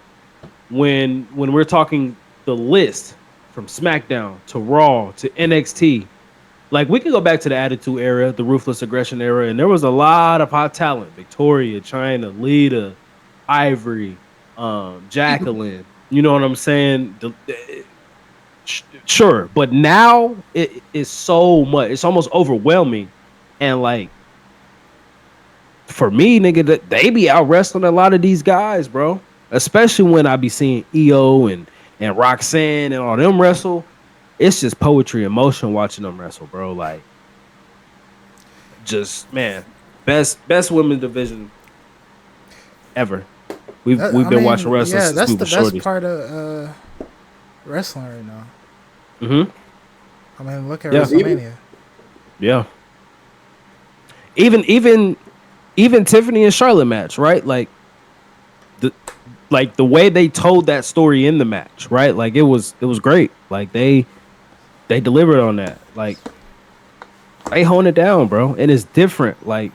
Speaker 1: when we're talking the list from SmackDown to Raw to NXT. Like, we can go back to the Attitude Era, the Ruthless Aggression Era, and there was a lot of hot talent. Victoria, Chyna, Lita, Ivory, Jacqueline. You know what I'm saying? Sure. But now it is so much. It's almost overwhelming. And, like, for me, nigga, they be out wrestling a lot of these guys, bro. Especially when I be seeing EO and Roxanne and all them wrestle. It's just poetry in motion watching them wrestle, bro. Like, just, man, best women's division ever. We've been watching wrestling since
Speaker 3: that's
Speaker 1: we were
Speaker 3: the best
Speaker 1: shorties.
Speaker 3: part of wrestling right now.
Speaker 1: Mm-hmm.
Speaker 3: I mean, look at WrestleMania.
Speaker 1: Yeah. Even Tiffany and Charlotte match, right? Like the way they told that story in the match, right? Like, it was great. Like, they delivered on that. Like, they honed it down, bro. And it's different. Like,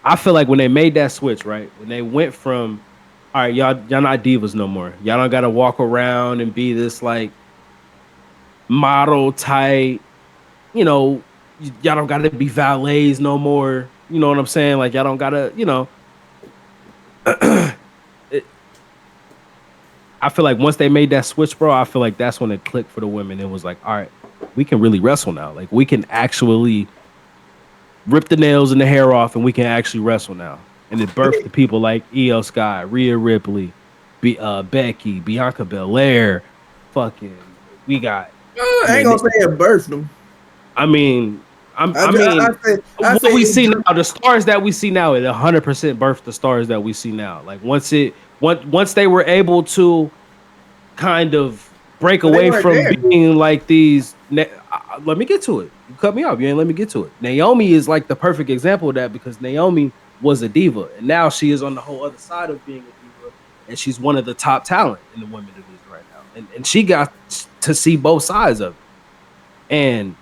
Speaker 1: I feel like when they made that switch, right? When they went from, all right, y'all not divas no more. Y'all don't gotta walk around and be this like model type, you know, y'all don't gotta be valets no more. You know what I'm saying? Like, y'all don't gotta, you know. I feel like once they made that switch, bro, I feel like that's when it clicked for the women. It was like, all right, we can really wrestle now. Like, we can actually rip the nails and the hair off, and we can actually wrestle now. And it birthed the people like Io Sky, Rhea Ripley, Becky, Bianca Belair. Fucking, we got.
Speaker 2: I ain't gonna say it birthed them.
Speaker 1: I mean, what we see now, the stars that we see now, it 100% birthed the stars that we see now. Like, once they were able to kind of break away from being like these. Let me get to it. You cut me off. You ain't let me get to it. Naomi is like the perfect example of that, because Naomi was a diva, and now she is on the whole other side of being a diva, and she's one of the top talent in the women division right now. And she got to see both sides of it. And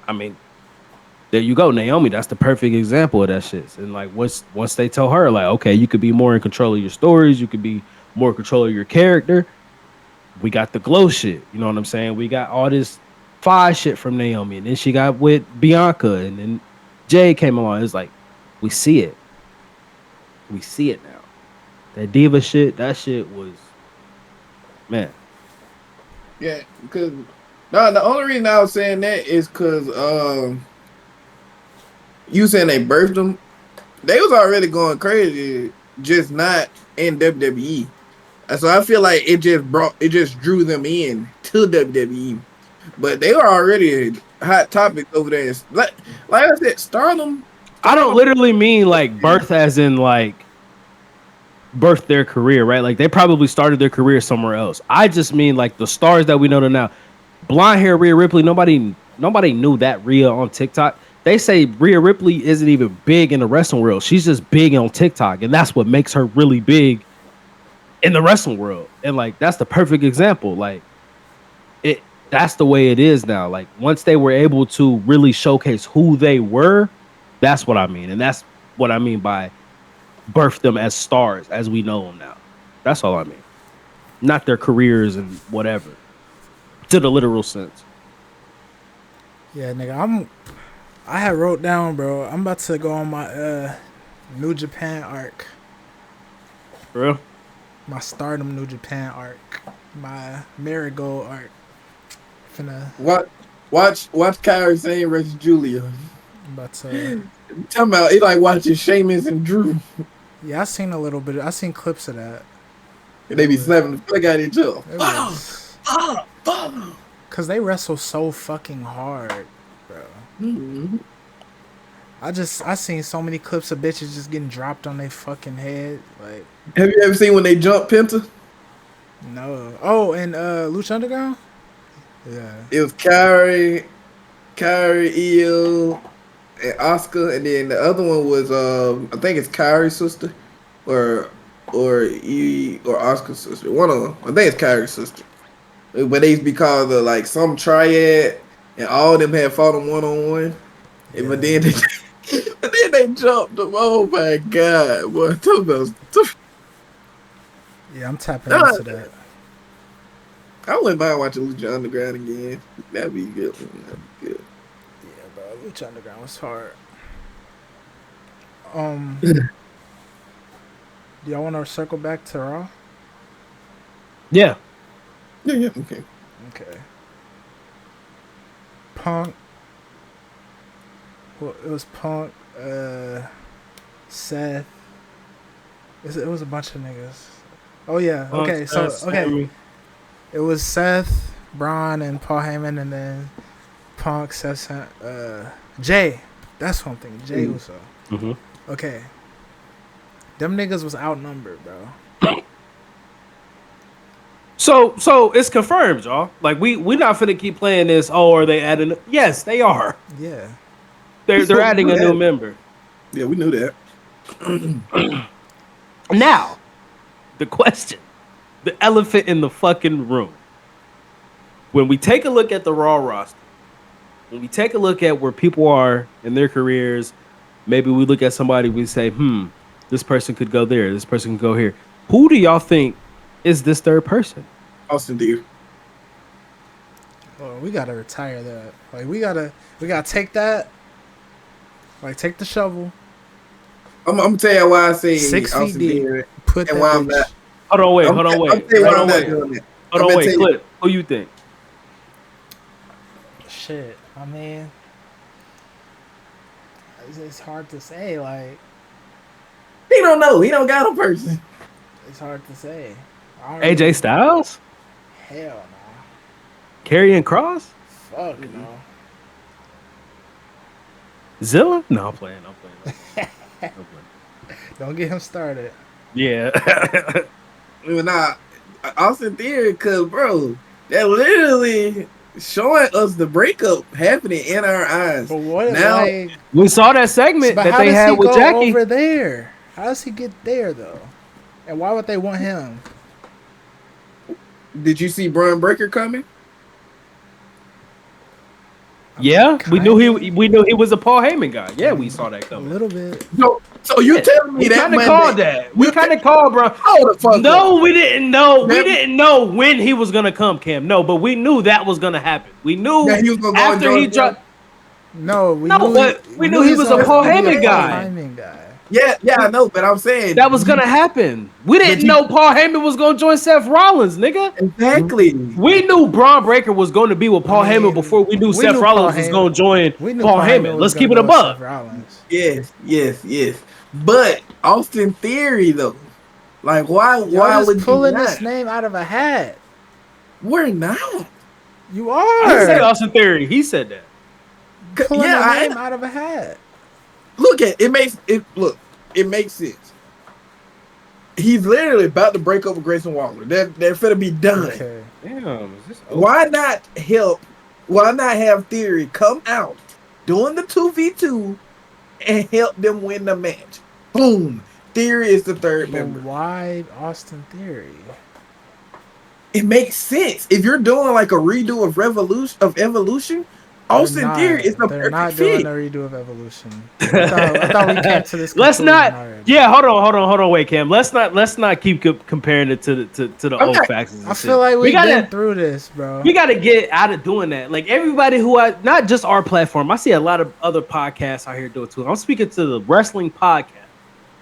Speaker 1: I mean, There you go, Naomi. That's the perfect example of that shit. And like, once they tell her, like, okay, you could be more in control of your stories, you could be more in control of your character. We got the glow shit. You know what I'm saying? We got all this fire shit from Naomi, and then she got with Bianca, and then Jay came along. It's like we see it. We see it now. That diva shit. That shit was man.
Speaker 2: Yeah, because no, the only reason I was saying that is because you saying they birthed them. They was already going crazy, just not in WWE. And so I feel like it just drew them in to WWE. But they were already hot topics over there. Like I said, Stardom.
Speaker 1: I don't literally mean like birth as in like birth their career, right? Like they probably started their career somewhere else. I just mean like the stars that we know now. Blonde hair Rhea Ripley, nobody knew that Rhea on TikTok. They say Rhea Ripley isn't even big in the wrestling world. She's just big on TikTok, and that's what makes her really big in the wrestling world. And like that's the perfect example. Like that's the way it is now. Like once they were able to really showcase who they were, that's what I mean. And that's what I mean by birth them as stars as we know them now. That's all I mean. Not their careers and whatever. To the literal sense.
Speaker 3: Yeah, nigga, I had wrote down, bro. I'm about to go on my New Japan arc.
Speaker 1: For real?
Speaker 3: My Stardom New Japan arc. My Marigold arc. Finna.
Speaker 2: Watch Kyrie Sane versus Julia.
Speaker 3: I'm about to.
Speaker 2: Talking about it like watching Sheamus and Drew.
Speaker 3: Yeah, I seen a little bit. I seen clips of that.
Speaker 2: And they be slapping the fuck out of each other.
Speaker 3: Cause they wrestle so fucking hard, bro.
Speaker 2: Mm-hmm.
Speaker 3: I seen so many clips of bitches just getting dropped on their fucking head. Like,
Speaker 2: have you ever seen when they jump Penta?
Speaker 3: No. Oh, and Lucha Underground? Yeah.
Speaker 2: It was Kyrie, Io, and Oscar, and then the other one was I think it's Kyrie's sister, or Oscar's sister. One of them. I think it's Kyrie's sister. But they used to be called like some triad, and all of them had fought them 1-on-1.
Speaker 3: Yeah.
Speaker 2: But then they jumped them. Oh my god, boy!
Speaker 3: Yeah, I'm tapping into that.
Speaker 2: I wouldn't mind watching Lucha Underground again. That'd be good.
Speaker 3: Yeah, bro. Lucha Underground was hard. Do y'all want to circle back to Raw?
Speaker 1: Yeah.
Speaker 2: Yeah, okay.
Speaker 3: Okay. Punk. Well, it was Punk, Seth. It was a bunch of niggas. Oh, yeah.
Speaker 1: Punk,
Speaker 3: Okay, so,
Speaker 1: Seth,
Speaker 3: okay.
Speaker 1: Sammy.
Speaker 3: It was Seth, Braun, and Paul Heyman, and then Punk, Seth, Jay. That's one thing. Jay was so.
Speaker 1: Mm-hmm.
Speaker 3: Okay. Them niggas was outnumbered, bro.
Speaker 1: So it's confirmed, y'all. Like we not finna keep playing this. Oh, are they adding? Yes, they are.
Speaker 3: Yeah.
Speaker 1: They're adding a new member.
Speaker 2: Yeah, we knew that.
Speaker 1: Now, the question, the elephant in the fucking room. When we take a look at the Raw roster, when we take a look at where people are in their careers, maybe we look at somebody, we say, this person could go there, this person can go here. Who do y'all think is this third person?
Speaker 2: Austin Theory.
Speaker 3: Well, we gotta retire that. Like we gotta take that. Like take the shovel.
Speaker 2: I'm gonna tell you why I say
Speaker 3: 6 feet
Speaker 2: Austin
Speaker 3: deep.
Speaker 2: Theory
Speaker 3: Put
Speaker 2: and
Speaker 3: that
Speaker 2: why I'm
Speaker 3: bitch-
Speaker 2: not.
Speaker 1: Hold on, wait.
Speaker 2: I'm tell you why I'm not doing that.
Speaker 1: Hold on, wait,
Speaker 2: tell you-
Speaker 1: Clip. Who you think?
Speaker 3: Shit. I mean, it's hard to say. Like
Speaker 2: He don't know. He don't got a person.
Speaker 3: it's hard to say.
Speaker 1: AJ Styles?
Speaker 3: Hell no.
Speaker 1: Karrion Kross?
Speaker 3: Fuck no.
Speaker 1: Zilla? No, I'm playing.
Speaker 3: Don't get him started.
Speaker 1: Yeah.
Speaker 2: Nah, Austin Theory, cause bro, that literally showing us the breakup happening in our eyes.
Speaker 3: But what
Speaker 2: now?
Speaker 3: like,
Speaker 1: We saw that segment
Speaker 3: but
Speaker 1: that
Speaker 3: how
Speaker 1: they
Speaker 3: does
Speaker 1: had
Speaker 3: he
Speaker 1: with
Speaker 3: go
Speaker 1: Jackie.
Speaker 3: over there? How does he get there though? And why would they want him?
Speaker 2: Did you see Braun Breaker coming?
Speaker 1: Yeah, we knew he was a Paul Heyman guy. Yeah, we saw that
Speaker 3: A
Speaker 1: coming.
Speaker 3: little bit.
Speaker 2: So you telling me
Speaker 1: We
Speaker 2: that
Speaker 1: kind of
Speaker 2: Monday?
Speaker 1: called that. We kind of called, bro. No, we didn't know. We didn't know when he was gonna come, Cam. No, but we knew that was gonna happen. We knew
Speaker 2: that he was gonna go
Speaker 1: after he dropped.
Speaker 3: No, we
Speaker 1: knew he was a Paul Heyman guy.
Speaker 2: Yeah, I know, but I'm saying
Speaker 1: That was gonna happen. We didn't know Paul Heyman was gonna join Seth Rollins, nigga.
Speaker 2: Exactly.
Speaker 1: We knew Braun Breaker was going to be with Paul Heyman before we knew Seth Rollins was going to join Paul Heyman. Let's keep it above.
Speaker 2: Yes. But Austin Theory though, like why would
Speaker 3: pulling
Speaker 2: you not?
Speaker 3: this name out of a hat?
Speaker 2: We're not.
Speaker 3: You
Speaker 1: I
Speaker 3: are.
Speaker 1: didn't say Austin Theory. He said that.
Speaker 3: Pulling a name out of a hat.
Speaker 2: Look at it makes sense. He's literally about to break up with Grayson Waller. They're finna be done.
Speaker 3: Okay.
Speaker 1: Damn.
Speaker 2: Why not have Theory come out doing the 2v2 and help them win the match? Boom. Theory is the third member.
Speaker 3: Why Austin Theory?
Speaker 2: It makes sense. If you're doing like a redo of Evolution, Austin Theory is the perfect fit. They're not doing a
Speaker 3: redo of Evolution. I thought we came to this.
Speaker 1: Let's not. Yeah, hold on. Wait, Cam. Let's not keep comparing it to the old factions.
Speaker 3: I feel like we've been through this, bro.
Speaker 1: We got to get out of doing that. Like everybody not just our platform. I see a lot of other podcasts out here do it too. I'm speaking to the wrestling podcast.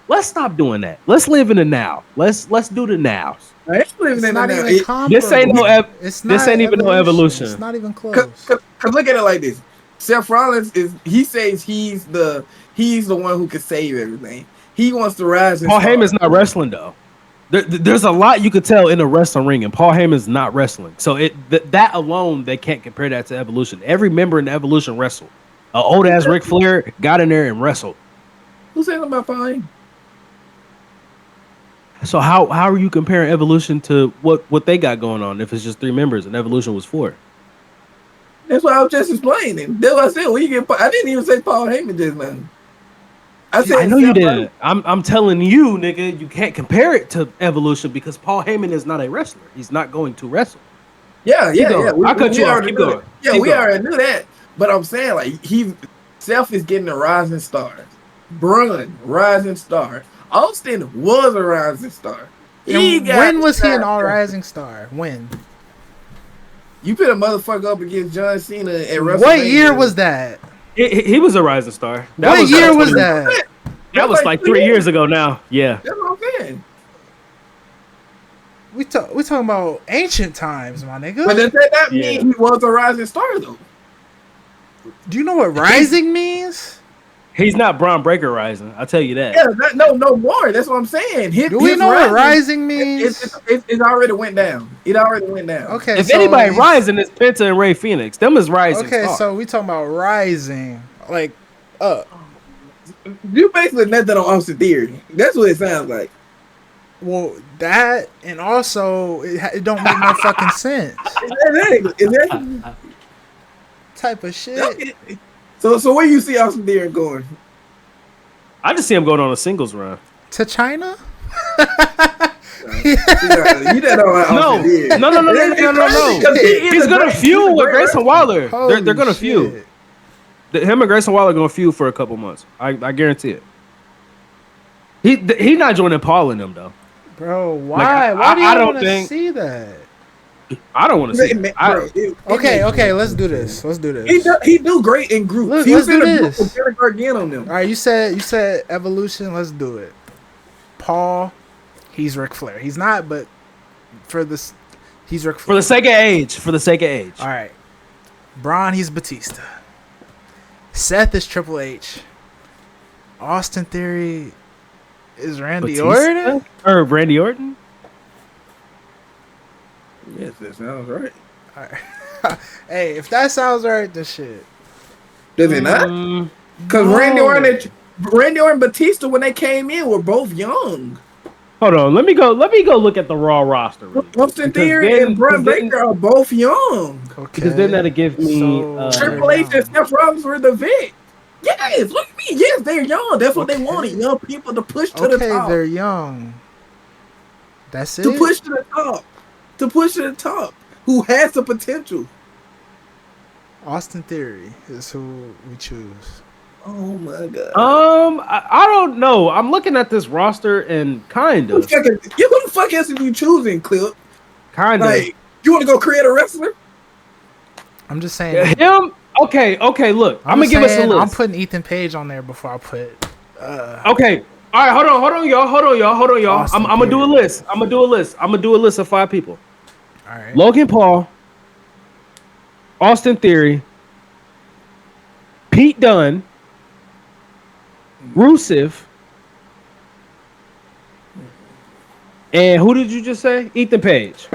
Speaker 1: Let's stop doing that. Let's live in the now. Let's do the nows.
Speaker 2: This
Speaker 1: ain't even no evolution.
Speaker 3: It's not even close.
Speaker 2: Cause look at it like this. Seth Rollins he says he's the one who can save everything. He wants to rise.
Speaker 1: Paul Heyman's not wrestling though. There's a lot you could tell in a wrestling ring, and Paul Heyman's not wrestling. So that alone, they can't compare that to Evolution. Every member in Evolution wrestled. An old ass Ric Flair got in there and wrestled.
Speaker 2: Who's saying about Paul Heyman?
Speaker 1: So how are you comparing Evolution to what they got going on if it's just 3 members and Evolution was 4?
Speaker 2: That's what I was just explaining. That's what I said. I didn't even say Paul Heyman just now.
Speaker 1: I know you didn't. I'm telling you, nigga, you can't compare it to Evolution because Paul Heyman is not a wrestler. He's not going to wrestle.
Speaker 2: Yeah.
Speaker 1: I'll cut you off. Keep going.
Speaker 2: Yeah, we already knew that. But I'm saying like Seth is getting a rising star. Braun, rising star. Austin was a rising star.
Speaker 3: When was he an all rising star? When?
Speaker 2: You put a motherfucker up against John Cena at WrestleMania.
Speaker 3: What year was that?
Speaker 1: He was a rising star.
Speaker 3: What year was that?
Speaker 1: That was like 3 years ago now. Yeah.
Speaker 2: That's what I'm saying.
Speaker 3: We talking about ancient times, my nigga.
Speaker 2: But does that mean he was a rising star though?
Speaker 3: Do you know what rising means?
Speaker 1: He's not Braun Breaker rising. I'll tell you that.
Speaker 2: Yeah, no more. That's what I'm saying.
Speaker 3: Do we know what rising means?
Speaker 2: It already went down. It already went down.
Speaker 3: Okay.
Speaker 1: If anybody rising, it's Penta and Rey Fenix. Them is rising.
Speaker 3: Okay, so we talking about rising, like up.
Speaker 2: You basically nothing on Austin Theory. That's what it sounds like.
Speaker 3: Well, that and also it don't make no fucking sense.
Speaker 2: Exactly.
Speaker 3: Type of shit.
Speaker 2: So where you see Austin Theory going?
Speaker 1: I just see him going on a singles run.
Speaker 3: To China?
Speaker 2: You don't know
Speaker 1: No. He's gonna feud with Grayson Waller. They're gonna feud. Him and Grayson Waller are gonna feud for a couple months. I guarantee it. He's not joining Paul in them though.
Speaker 3: Bro, why? Why do you want to see that?
Speaker 1: I don't want to see it.
Speaker 3: Okay, let's do this.
Speaker 2: He do great in groups.
Speaker 3: Let's do this.
Speaker 2: On them.
Speaker 3: All right, you said Evolution. Let's do it. Paul, he's Ric Flair. He's not, but he's Ric Flair.
Speaker 1: For the sake of age.
Speaker 3: All right. Braun, he's Batista. Seth is Triple H. Austin Theory is Randy Orton?
Speaker 1: Or Randy Orton?
Speaker 2: Yes, that sounds right.
Speaker 3: All right. Hey, if that sounds right, then shit.
Speaker 2: Does it not? Because Randy Orton and Batista, when they came in, were both young.
Speaker 1: Hold on, let me go look at the Raw roster. Really.
Speaker 2: Austin Theory and Braun Breaker are both young.
Speaker 1: Okay. Because then that'll give me
Speaker 2: Triple H and Seth Rollins were the vet. Yes, look at me. Yes, they're young. That's what they wanted. Young people to push to the top.
Speaker 3: They're young. That's it.
Speaker 2: To push to the top. Who has the potential?
Speaker 3: Austin Theory is who we choose.
Speaker 2: Oh my god.
Speaker 1: I don't know. I'm looking at this roster and kind of.
Speaker 2: Who the fuck else are you choosing, Clip?
Speaker 1: Kind of.
Speaker 2: Like, you want to go create a wrestler?
Speaker 3: I'm just saying
Speaker 1: him. Okay. Look, I'm gonna give us a list.
Speaker 3: I'm putting Ethan Page on there before I put.
Speaker 1: Okay. All right. Hold on, y'all. I'm gonna do a list. I'm gonna do a list of 5 people.
Speaker 3: All right.
Speaker 1: Logan Paul, Austin Theory, Pete Dunne, Rusev, and who did you just say? Ethan Page.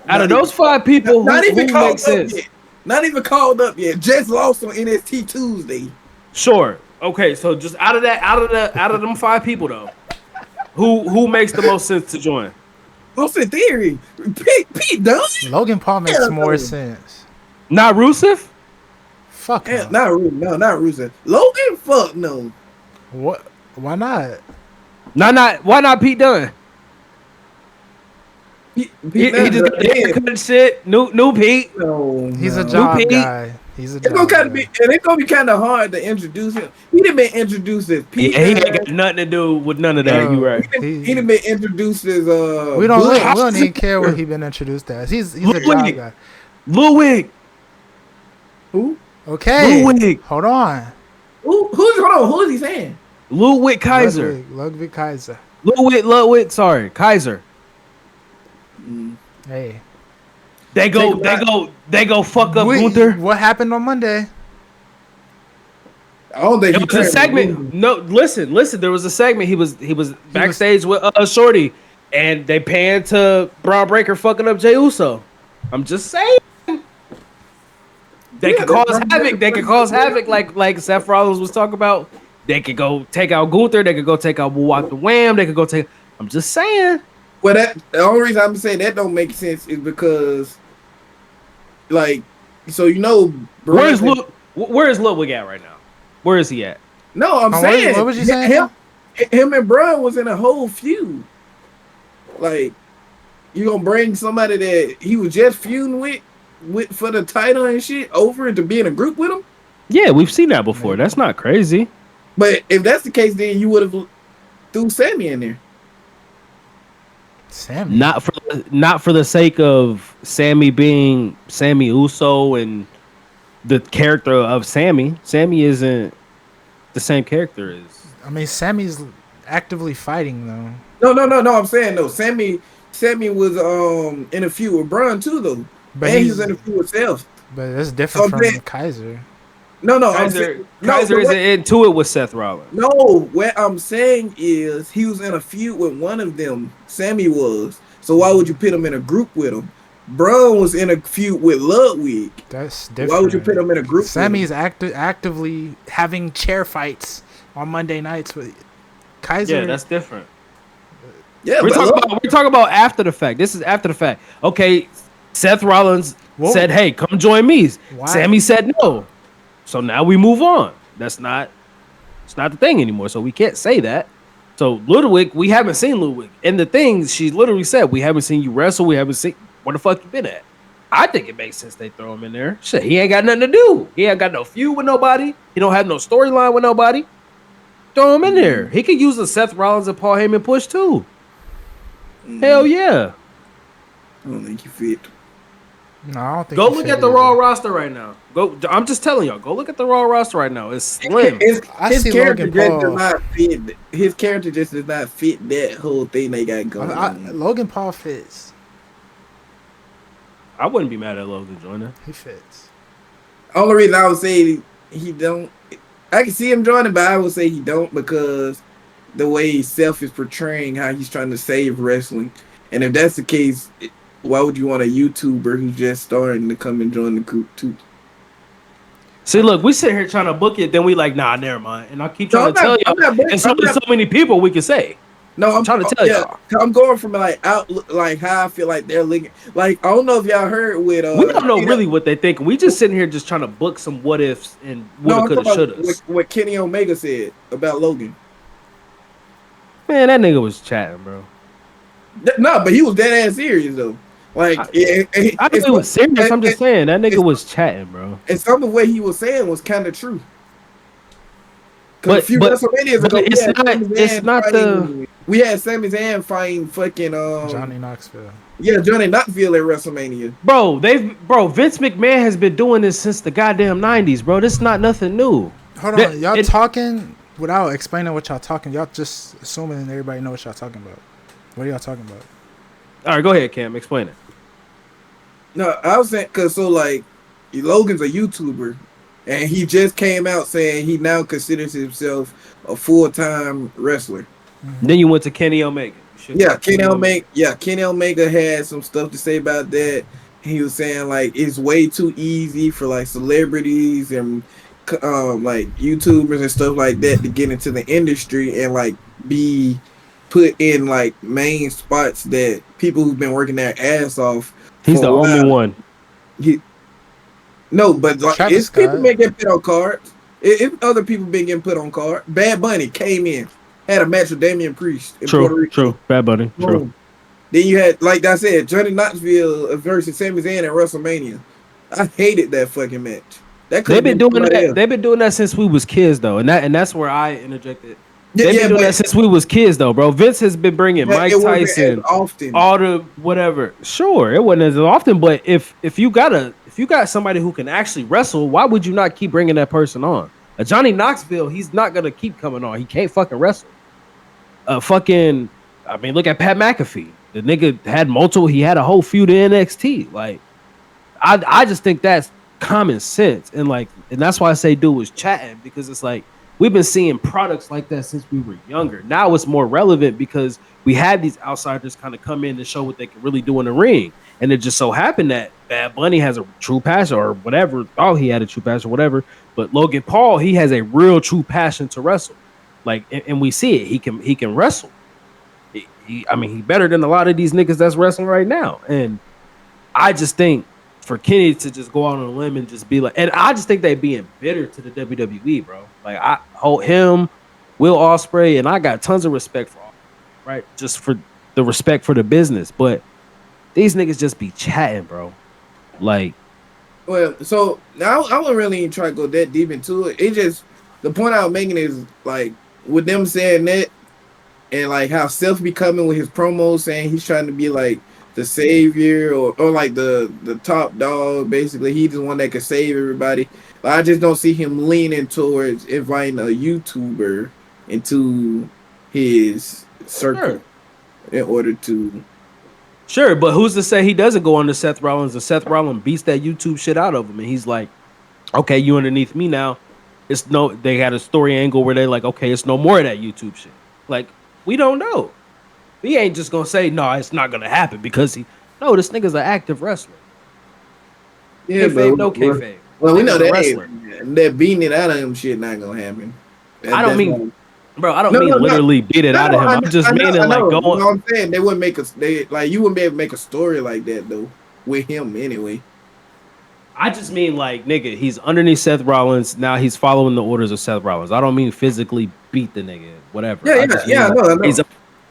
Speaker 1: Out of those 5 people,
Speaker 2: not even
Speaker 1: who
Speaker 2: called
Speaker 1: makes
Speaker 2: up
Speaker 1: sense?
Speaker 2: yet. Not even called up yet. Just lost on NXT Tuesday.
Speaker 1: Sure. Okay, so just out of them 5 people though, who makes the most sense to join?
Speaker 2: Austin Theory, Pete Dunne.
Speaker 3: Logan Paul makes more sense.
Speaker 1: Not Rusev?
Speaker 3: Fuck no.
Speaker 2: Not Rusev. Logan, fuck no.
Speaker 3: What? Why not?
Speaker 1: Why not Pete Dunne?
Speaker 2: Pete
Speaker 1: He just got the haircut and shit. New Pete.
Speaker 2: No,
Speaker 3: He's a job guy. He's a job guy.
Speaker 2: It's gonna be kind of hard to introduce him. He done been introduced as Pete.
Speaker 1: Yeah, he ain't got nothing to do with none of that. You right.
Speaker 2: He done been introduced as
Speaker 3: We don't even care what he been introduced as. He's a job guy.
Speaker 1: Ludwig.
Speaker 2: Who?
Speaker 3: Okay.
Speaker 1: Ludwig.
Speaker 3: Hold on.
Speaker 2: Who is he saying?
Speaker 1: Ludwig Kaiser.
Speaker 3: Ludwig Kaiser.
Speaker 1: Ludwig. Sorry, Kaiser.
Speaker 3: Hey.
Speaker 1: They go fuck up Gunther.
Speaker 3: What happened on Monday?
Speaker 2: I don't think
Speaker 1: It was a segment. No, listen. There was a segment. He was backstage with Shorty, and they panned to Braun Breaker fucking up Jey Uso. I'm just saying. They could cause havoc. They could cause havoc, like Seth Rollins was talking about. They could go take out Gunther. They could go take out Walk the Wham. They could go take. I'm just saying.
Speaker 2: Well, the only reason I'm saying that don't make sense is because, like, so
Speaker 1: where is Ludwig at right now? Where is he at?
Speaker 2: No, I'm saying
Speaker 3: what was you saying?
Speaker 2: Him and Braun was in a whole feud. Like, you gonna bring somebody that he was just feuding with for the title and shit over to be in a group with him?
Speaker 1: Yeah, we've seen that before. That's not crazy.
Speaker 2: But if that's the case, then you would have threw Sammy in there.
Speaker 3: Sammy.
Speaker 1: Not for the sake of Sammy being Sammy Uso and the character of Sammy. Sammy isn't the same character as.
Speaker 3: I mean, Sammy's actively fighting though.
Speaker 2: No. I'm saying no. Sammy was in a feud with Braun too though,
Speaker 3: but
Speaker 2: and he was in a feud with Seth.
Speaker 3: But that's different from Kaiser.
Speaker 2: No,
Speaker 1: Kaiser isn't into it with Seth Rollins.
Speaker 2: No, what I'm saying is he was in a feud with one of them. Sammy was. So why would you put him in a group with him? Braun was in a feud with Ludwig.
Speaker 3: That's different.
Speaker 2: Why would you put him in a group?
Speaker 3: Sammy's actively having chair fights on Monday nights with Kaiser.
Speaker 1: Yeah, that's different.
Speaker 2: Yeah,
Speaker 1: we're talking about after the fact. This is after the fact. Okay, Seth Rollins said, "Hey, come join me." Why? Sammy said no. So now we move on. It's not the thing anymore. So we can't say that. So Ludwig, we haven't seen Ludwig. And the thing, she literally said, we haven't seen you wrestle. We haven't seen, where the fuck you been at? I think it makes sense they throw him in there. Shit, he ain't got nothing to do. He ain't got no feud with nobody. He don't have no storyline with nobody. Throw him in there. He could use the Seth Rollins and Paul Heyman push too. Hell yeah.
Speaker 2: I don't think you fit.
Speaker 3: No, I don't think.
Speaker 1: Go look at the Raw roster right now. I'm just telling y'all. Go look at the Raw roster right now. It's slim.
Speaker 2: His character just does not fit. His character just does not fit that whole thing they got going on.
Speaker 3: Logan Paul fits.
Speaker 1: I wouldn't be mad at Logan joining.
Speaker 3: He fits.
Speaker 2: Only reason I would say he don't. I can see him joining, but I would say he don't because the way Seth is portraying how he's trying to save wrestling, and if that's the case. Why would you want a YouTuber who's just starting to come and join the group too?
Speaker 1: See, look, we sit here trying to book it, then we like, nah, never mind. And I keep trying to tell y'all. And so many people we can say.
Speaker 2: No, I'm
Speaker 1: trying to tell y'all.
Speaker 2: I'm going from like how I feel like they're looking. Like I don't know if y'all heard with.
Speaker 1: We don't know really what they think. We just sitting here just trying to book some what ifs and woulda, coulda, shoulda.
Speaker 2: What Kenny Omega said about Logan.
Speaker 1: Man, that nigga was chatting, bro.
Speaker 2: No, but he was dead ass serious though. Like,
Speaker 1: I think it was serious. I'm just saying that nigga was chatting, bro.
Speaker 2: And some of what he was saying was kind of true. Because a
Speaker 1: But
Speaker 2: few WrestleManias ago, we had Sami Zayn fighting fucking
Speaker 3: Johnny Knoxville.
Speaker 2: Yeah, Johnny Knoxville at WrestleMania.
Speaker 1: Bro, Vince McMahon has been doing this since the goddamn 90s, bro. This is not nothing new.
Speaker 3: Hold on, y'all talking without explaining what y'all talking. Y'all just assuming everybody know what y'all talking about. What are y'all talking about?
Speaker 1: All right, go ahead, Cam. Explain it.
Speaker 2: No, I was saying because Logan's a YouTuber, and he just came out saying he now considers himself a full-time wrestler.
Speaker 1: Mm-hmm. Then you went to Kenny Omega.
Speaker 2: Kenny Omega had some stuff to say about that. He was saying like it's way too easy for like celebrities and like YouTubers and stuff like that to get into the industry and like be put in like main spots that people who've been working their ass off.
Speaker 1: He's the only one.
Speaker 2: No, but like, it's people been getting put on cards. If other people been getting put on card. Bad Bunny came in, had a match with Damian Priest in Puerto Rico.
Speaker 1: True. Bad Bunny. True.
Speaker 2: Then you had, like I said, Johnny Knoxville versus Sami Zayn at WrestleMania. I hated that fucking match.
Speaker 1: They've been doing that. They've been doing that since we was kids, though, and that's where I interjected. They've been doing that since we was kids, though, bro. Vince has been bringing Mike Tyson,
Speaker 2: often.
Speaker 1: all the whatever. Sure, it wasn't as often, but if you got somebody who can actually wrestle, why would you not keep bringing that person on? Johnny Knoxville, he's not gonna keep coming on. He can't fucking wrestle. Look at Pat McAfee. The nigga had multiple. He had a whole feud in NXT. Like, I just think that's common sense, and that's why I say dude was chatting, because it's like we've been seeing products like that since we were younger. Now it's more relevant because we had these outsiders kind of come in and show what they can really do in the ring, and it just so happened that Bad Bunny has a true passion or whatever. Oh, he had a true passion, or whatever. But Logan Paul, he has a real true passion to wrestle. Like, and we see it. He can wrestle. He better than a lot of these niggas that's wrestling right now. And I just think for Kenny to just go out on a limb and just be like, and I just think they being bitter to the WWE, bro. Like, I hold him, Will Ospreay, and I got tons of respect for all, right? Just for the respect for the business. But these niggas just be chatting, bro. Like,
Speaker 2: well, so now I wouldn't really even try to go that deep into it. It just, the point I was making is like with them saying that, and like how Seth be coming with his promos saying he's trying to be like the savior or like the top dog. Basically, he's the one that can save everybody. But I just don't see him leaning towards inviting a YouTuber into his circle in order to.
Speaker 1: Sure, but who's to say he doesn't go on to Seth Rollins and Seth Rollins beats that YouTube shit out of him, and he's like, okay, you underneath me now. They had a story angle where they're like, okay, it's no more of that YouTube shit. Like, we don't know. He ain't just gonna say, no, it's not gonna happen because this nigga's an active wrestler.
Speaker 2: Yeah,
Speaker 1: kayfabe, no kayfabe.
Speaker 2: Well, we know that beating it out of him shit not gonna happen.
Speaker 1: I don't mean literally beat it out of him. I'm just meaning like going.
Speaker 2: You know what I'm saying? They wouldn't make you wouldn't be able to make a story like that though with him anyway.
Speaker 1: I just mean like, nigga, he's underneath Seth Rollins. Now he's following the orders of Seth Rollins. I don't mean physically beat the nigga, whatever. I know. He's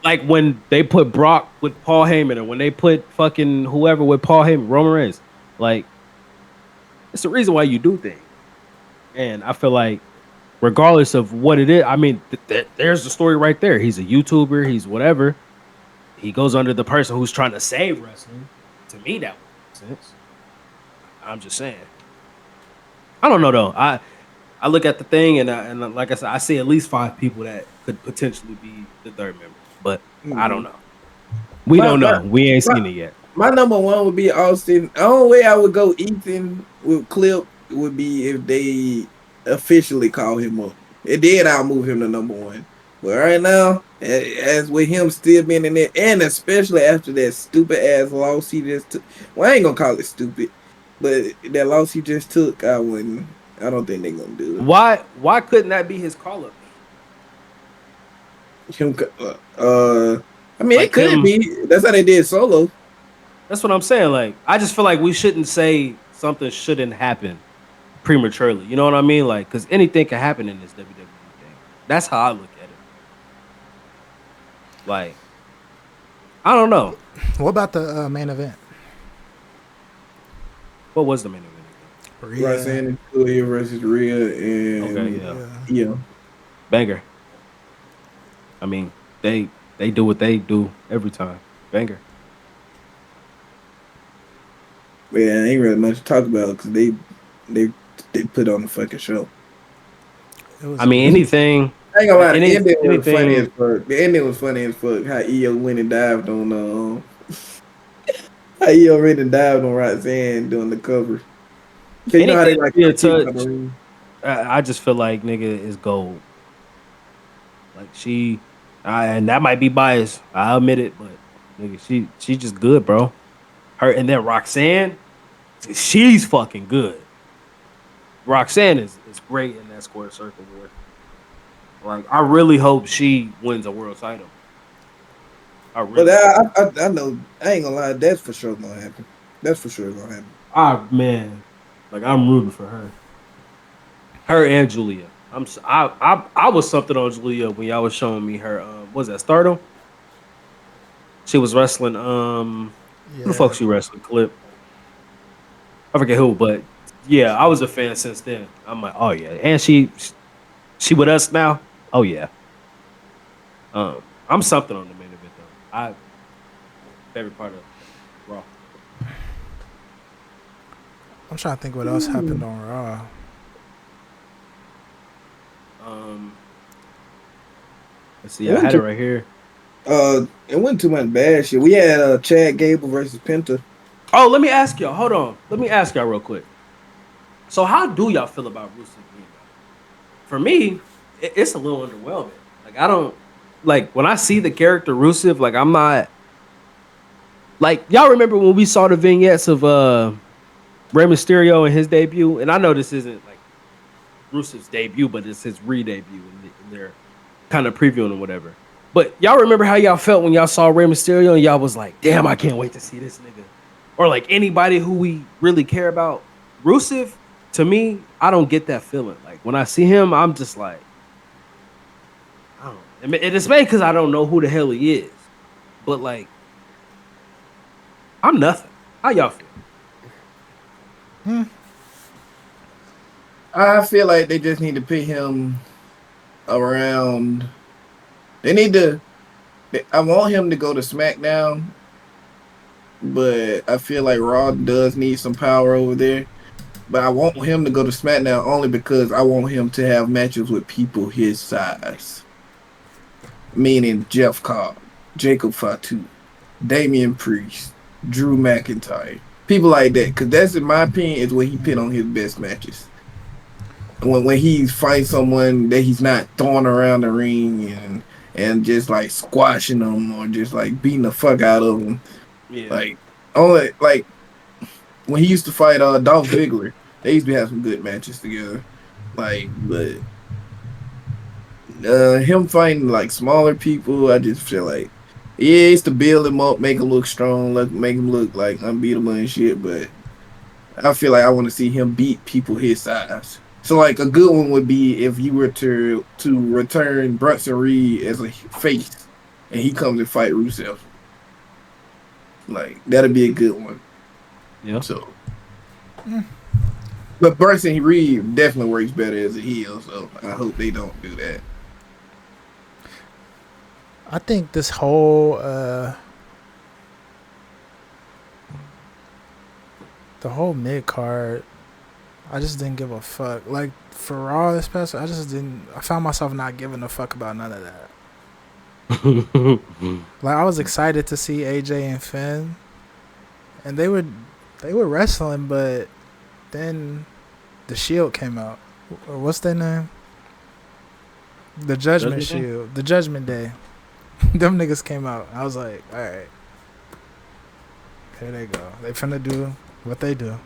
Speaker 1: like when they put Brock with Paul Heyman, or when they put fucking whoever with Paul Heyman, Roman Reigns. Like, it's the reason why you do things. And I feel like, regardless of what it is, I mean, there's the story right there. He's a YouTuber. He's whatever. He goes under the person who's trying to save wrestling. To me, that would make sense. I'm just saying. I don't know, though. I look at the thing, and like I said, I see at least 5 people that could potentially be the third member. But I don't know. We don't know. We ain't seen it yet.
Speaker 2: My number one would be Austin. The only way I would go Ethan with Clip would be if they officially call him up. And then I'll move him to number one. But right now, as with him still being in there, and especially after that stupid ass loss he just took. Well, I ain't gonna call it stupid, but that loss he just took, I don't think they're gonna do it.
Speaker 1: Why couldn't that be his call up?
Speaker 2: I mean, like it could be. That's how they did Solo.
Speaker 1: That's what I'm saying. Like, I just feel like we shouldn't say something shouldn't happen prematurely. You know what I mean? Like, because anything can happen in this WWE thing. That's how I look at it. Like, I don't know.
Speaker 3: What about the main event?
Speaker 1: What was the main event
Speaker 3: Rhea.
Speaker 2: Roxanne and Julia versus Rhea and
Speaker 1: again? Okay,
Speaker 2: yeah.
Speaker 1: banger. I mean, they do what they do every time. Banger.
Speaker 2: Yeah, ain't really much to talk about because they put on the fucking show.
Speaker 3: It was
Speaker 1: I mean, anything,
Speaker 2: I ain't gonna lie, the ending was funny as
Speaker 1: anything.
Speaker 2: fuck. The ending was funny as fuck. How Io went and dived on how Io went and dived on Roxanne doing the cover. Cause you know how
Speaker 1: Anything
Speaker 2: they like
Speaker 1: she a
Speaker 2: keep out the
Speaker 1: touch,
Speaker 2: ring.
Speaker 1: I just feel like nigga is gold. Like and that might be biased. I admit it, but nigga, she just good, bro. Her and then Roxanne, she's fucking good. Roxanne is great in that square circle boy. Like I really hope she wins a world title. I
Speaker 2: But
Speaker 1: really,
Speaker 2: I know I ain't gonna lie, that's for sure gonna happen. That's for sure gonna happen.
Speaker 1: man, like I'm rooting for her. Her and Julia. I was something on Julia when y'all was showing me her. What was that Stardom? She was wrestling. Who the fuck
Speaker 3: yeah.
Speaker 1: she wrestling? Clip. I forget who, but yeah, I was a fan since then. I'm like, oh yeah, and she with us now. Oh yeah. I'm something on the main event though. I favorite part of Raw.
Speaker 3: I'm trying to think what else happened on Raw.
Speaker 1: Um, let's see. I had it right here.
Speaker 2: It wasn't too much bad shit. We had Chad Gable versus Penta.
Speaker 1: Oh, let me ask y'all. Hold on. Let me ask y'all real quick. So, how do y'all feel about Rusev being back? For me, it's a little underwhelming. Like, I don't like when I see the character Rusev. Like, I'm not like y'all remember when we saw the vignettes of Rey Mysterio and his debut. And I know this isn't like Rusev's debut, but it's his re-debut, and they're kind of previewing or whatever. But y'all remember how y'all felt when y'all saw Rey Mysterio and y'all was like, "Damn, I can't wait to see this nigga," or like anybody who we really care about. Rusev, to me, I don't get that feeling. Like when I see him, I'm just like, I don't. And it's maybe because I don't know who the hell he is. But like, I'm nothing. How y'all feel?
Speaker 2: I feel like they just need to put him around. They need to. I want him to go to SmackDown, but I feel like Raw does need some power over there. But I want him to go to SmackDown only because I want him to have matches with people his size, meaning Jeff Cobb, Jacob Fatu, Damian Priest, Drew McIntyre, people like that. Because that's, in my opinion, is where he put on his best matches. When he fights someone that he's not throwing around the ring and just like squashing them or just like beating the fuck out of them.
Speaker 1: Yeah.
Speaker 2: Like only like when he used to fight Dolph Ziggler, they used to have some good matches together. Like, but him fighting like smaller people, I just feel like it's to build him up, make him look strong, make him look like unbeatable and shit. But I feel like I want to see him beat people his size. So like a good one would be if you were to return Brunson Reed as a face and he comes and fight Rusev. Like that'd be a good one.
Speaker 1: Yeah.
Speaker 2: So but Brunson Reed definitely works better as a heel, so I hope they don't do that.
Speaker 3: I think this whole the whole mid card, I just didn't give a fuck. Like for Raw this past, I just didn't. I found myself not giving a fuck about none of that. Like I was excited to see AJ and Finn, and they were wrestling, but then the Shield came out. Or what's their name? The Judgment Shield. The Judgment Day. Them niggas came out. I was like, all right, here they go. They finna do what they do.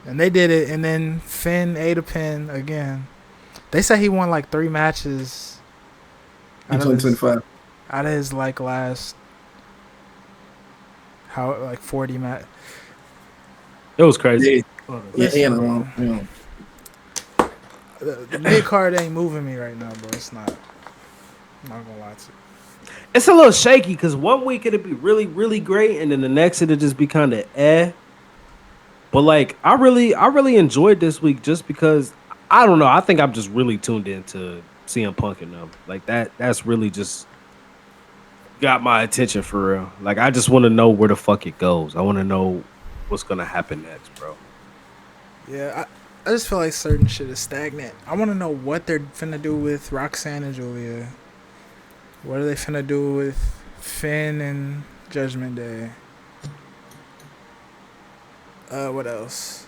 Speaker 3: And they did it, and then Finn ate a pin again. They said he won like 3 matches
Speaker 2: In 2025.
Speaker 3: out of his like last 40 match.
Speaker 1: It was crazy.
Speaker 2: Yeah.
Speaker 3: The mid card ain't moving me right now, bro. It's not. I'm not gonna lie to you.
Speaker 1: It's a little shaky because one week it'll be really, really great, and then the next it'll just be kind of eh. But like, I really enjoyed this week just because I don't know. I think I'm just really tuned into CM Punk and them. Like that's really just got my attention for real. Like I just want to know where the fuck it goes. I want to know what's gonna happen next, bro.
Speaker 3: Yeah, I just feel like certain shit is stagnant. I want to know what they're finna do with Roxanne and Julia. What are they finna do with Finn and Judgment Day? What else?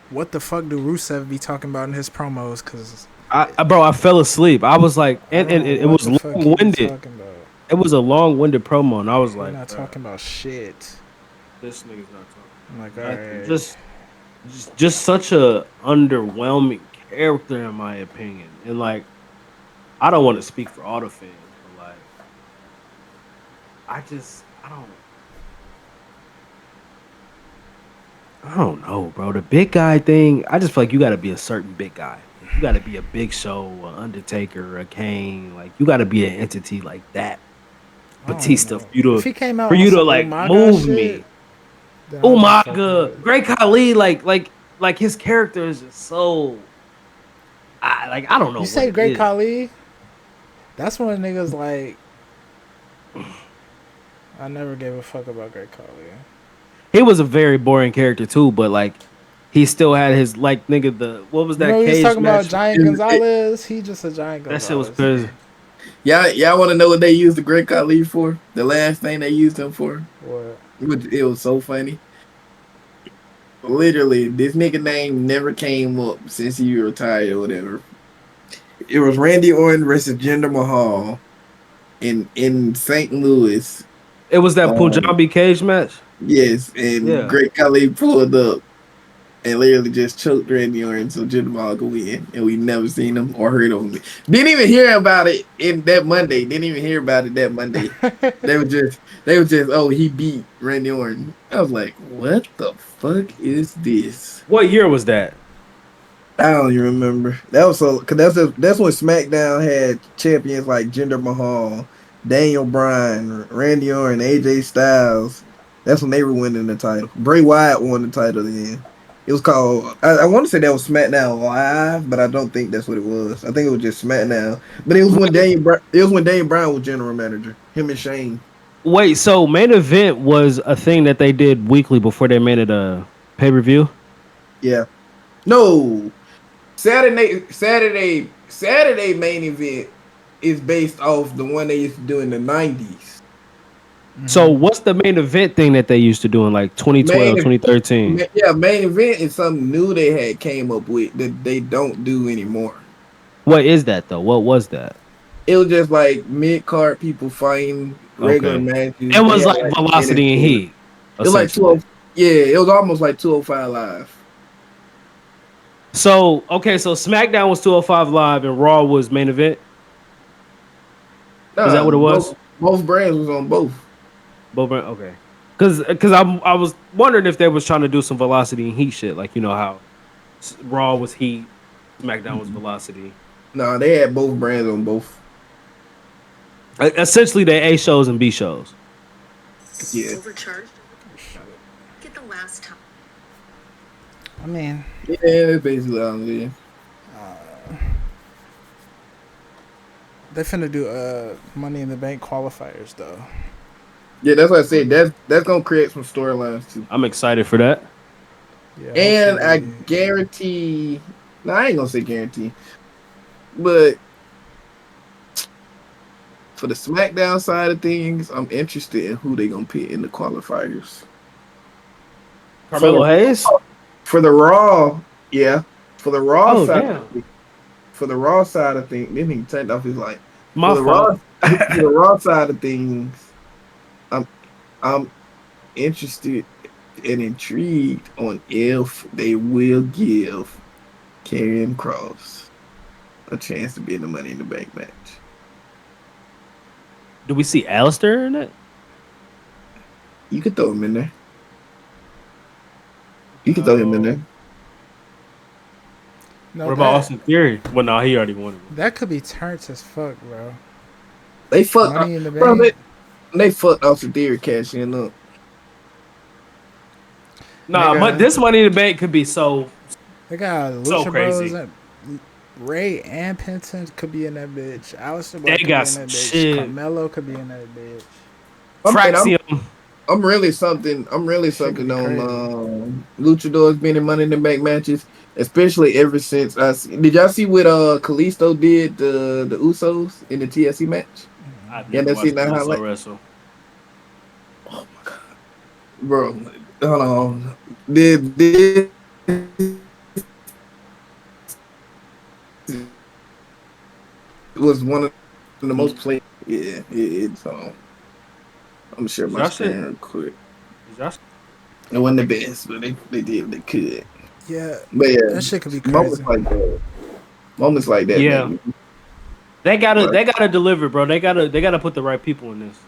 Speaker 3: What the fuck do Rusev be talking about in his promos? Cause
Speaker 1: I fell asleep. I was like, and it was long winded. It was a long winded promo, and I was like,
Speaker 3: not talking about shit.
Speaker 1: This nigga's not talking.
Speaker 3: I'm like, all right.
Speaker 1: Just such a underwhelming character in my opinion, and like, I don't want to speak for all the fans, but like, I don't know, bro. The big guy thing, I just feel like you got to be a certain big guy. You got to be a Big Show, a Undertaker, a Kane. Like you got to be an entity like that. Batista, for you to like move me. Umaga, Great Khali, like his character is just so. I don't know.
Speaker 3: You say Great Khali? That's one of the niggas like. I never gave a fuck about Great Khali.
Speaker 1: He was a very boring character too, but like he still had his like nigga what was that?
Speaker 3: He was talking about Giant Gonzalez. He just a Giant Gonzalez.
Speaker 1: That shit was crazy.
Speaker 2: Y'all want to know what they used the Great Khali for? The last thing they used him for?
Speaker 3: What?
Speaker 2: It was so funny. Literally, this nigga name never came up since he retired or whatever. It was Randy Orton versus Jinder Mahal in St. Louis.
Speaker 1: It was that Punjabi cage match?
Speaker 2: Yes, and Great Khali pulled up and literally just choked Randy Orton so Jinder Mahal could win. And we never seen him or heard of him. Didn't even hear about it that Monday. They were just, oh, he beat Randy Orton. I was like, what the fuck is this?
Speaker 1: What year was that?
Speaker 2: I don't even remember. That was because that's when SmackDown had champions like Jinder Mahal, Daniel Bryan, Randy Orton, AJ Styles. That's when they were winning the title. Bray Wyatt won the title then. It was called. I want to say that was SmackDown Live, but I don't think that's what it was. I think it was just SmackDown. But it was when Daniel Bryan was general manager. Him and Shane.
Speaker 1: Wait, so main event was a thing that they did weekly before they made it a pay-per-view?
Speaker 2: Yeah. No. Saturday main event is based off the one they used to do in the 90s.
Speaker 1: So what's the main event thing that they used to do in like 2012, 2013?
Speaker 2: Yeah, main event is something new they had came up with that they don't do anymore.
Speaker 1: What is that though? What was that?
Speaker 2: It was just like mid-card people fighting regular matches.
Speaker 1: It was like Velocity and Heat.
Speaker 2: It was like 12. Yeah, it was almost like 205 Live.
Speaker 1: So SmackDown was 205 Live and Raw was main event? Is that what it was?
Speaker 2: Both brands was on both.
Speaker 1: Okay. Because I was wondering if they was trying to do some Velocity and Heat shit. Like, you know how Raw was Heat, SmackDown was Velocity.
Speaker 2: No, they had both brands on both.
Speaker 1: Essentially, they A shows and B shows.
Speaker 2: Yeah.
Speaker 5: Overcharged. Get the last time.
Speaker 3: I mean,
Speaker 2: yeah, that's basically all it is.
Speaker 3: They finna do Money in the Bank qualifiers though.
Speaker 2: Yeah, that's what I said. That's gonna create some storylines too.
Speaker 1: I'm excited for that.
Speaker 2: Yeah, and I guarantee. No, I ain't gonna say guarantee, but for the SmackDown side of things, I'm interested in who they gonna put in the qualifiers.
Speaker 1: Carmelo Hayes?
Speaker 2: For the Raw, yeah. For the Raw side,
Speaker 1: damn.
Speaker 2: For the Raw side of things, then he turned off his light.
Speaker 1: My fault.
Speaker 2: For the Raw side of things, I'm interested and intrigued on if they will give Karrion Kross a chance to be in the Money in the Bank match.
Speaker 1: Do we see Alistair in it?
Speaker 2: You could throw him in there. You could throw him in there.
Speaker 3: No,
Speaker 1: what about Austin Theory? Well, no, he already won it.
Speaker 3: That could be turned as fuck, bro.
Speaker 2: They fucked.
Speaker 3: Money in the Bank.
Speaker 2: They fucked Austin Theory cashing up.
Speaker 1: Nah, but this Money in the Bank could be so
Speaker 3: They got Lucha
Speaker 1: crazy.
Speaker 3: Bros and Ray and Penton could be in that bitch. Alistair
Speaker 1: They
Speaker 3: Black could
Speaker 1: got
Speaker 3: be in
Speaker 1: some
Speaker 3: that bitch.
Speaker 1: shit.
Speaker 3: Carmelo could be in that bitch.
Speaker 1: Fraxium.
Speaker 2: I'm really something on Luchadors being in Money in the Bank matches, especially ever since did y'all see what Kalisto did the Usos in the TLC match?
Speaker 1: I've
Speaker 2: Yeah,
Speaker 1: never
Speaker 2: that's
Speaker 1: watched
Speaker 2: that
Speaker 1: Kalisto
Speaker 2: highlight.
Speaker 1: wrestle.
Speaker 2: Oh my god, bro, hold on. Did it was one of the most played. Yeah, it's I'm gonna share my screen real quick. It wasn't the best, but they did what they could.
Speaker 3: Yeah,
Speaker 2: But yeah,
Speaker 3: that shit could be
Speaker 2: moments
Speaker 3: crazy.
Speaker 2: moments like that.
Speaker 1: Yeah,
Speaker 2: Make me,
Speaker 1: they gotta deliver, bro. They gotta put the right people in this.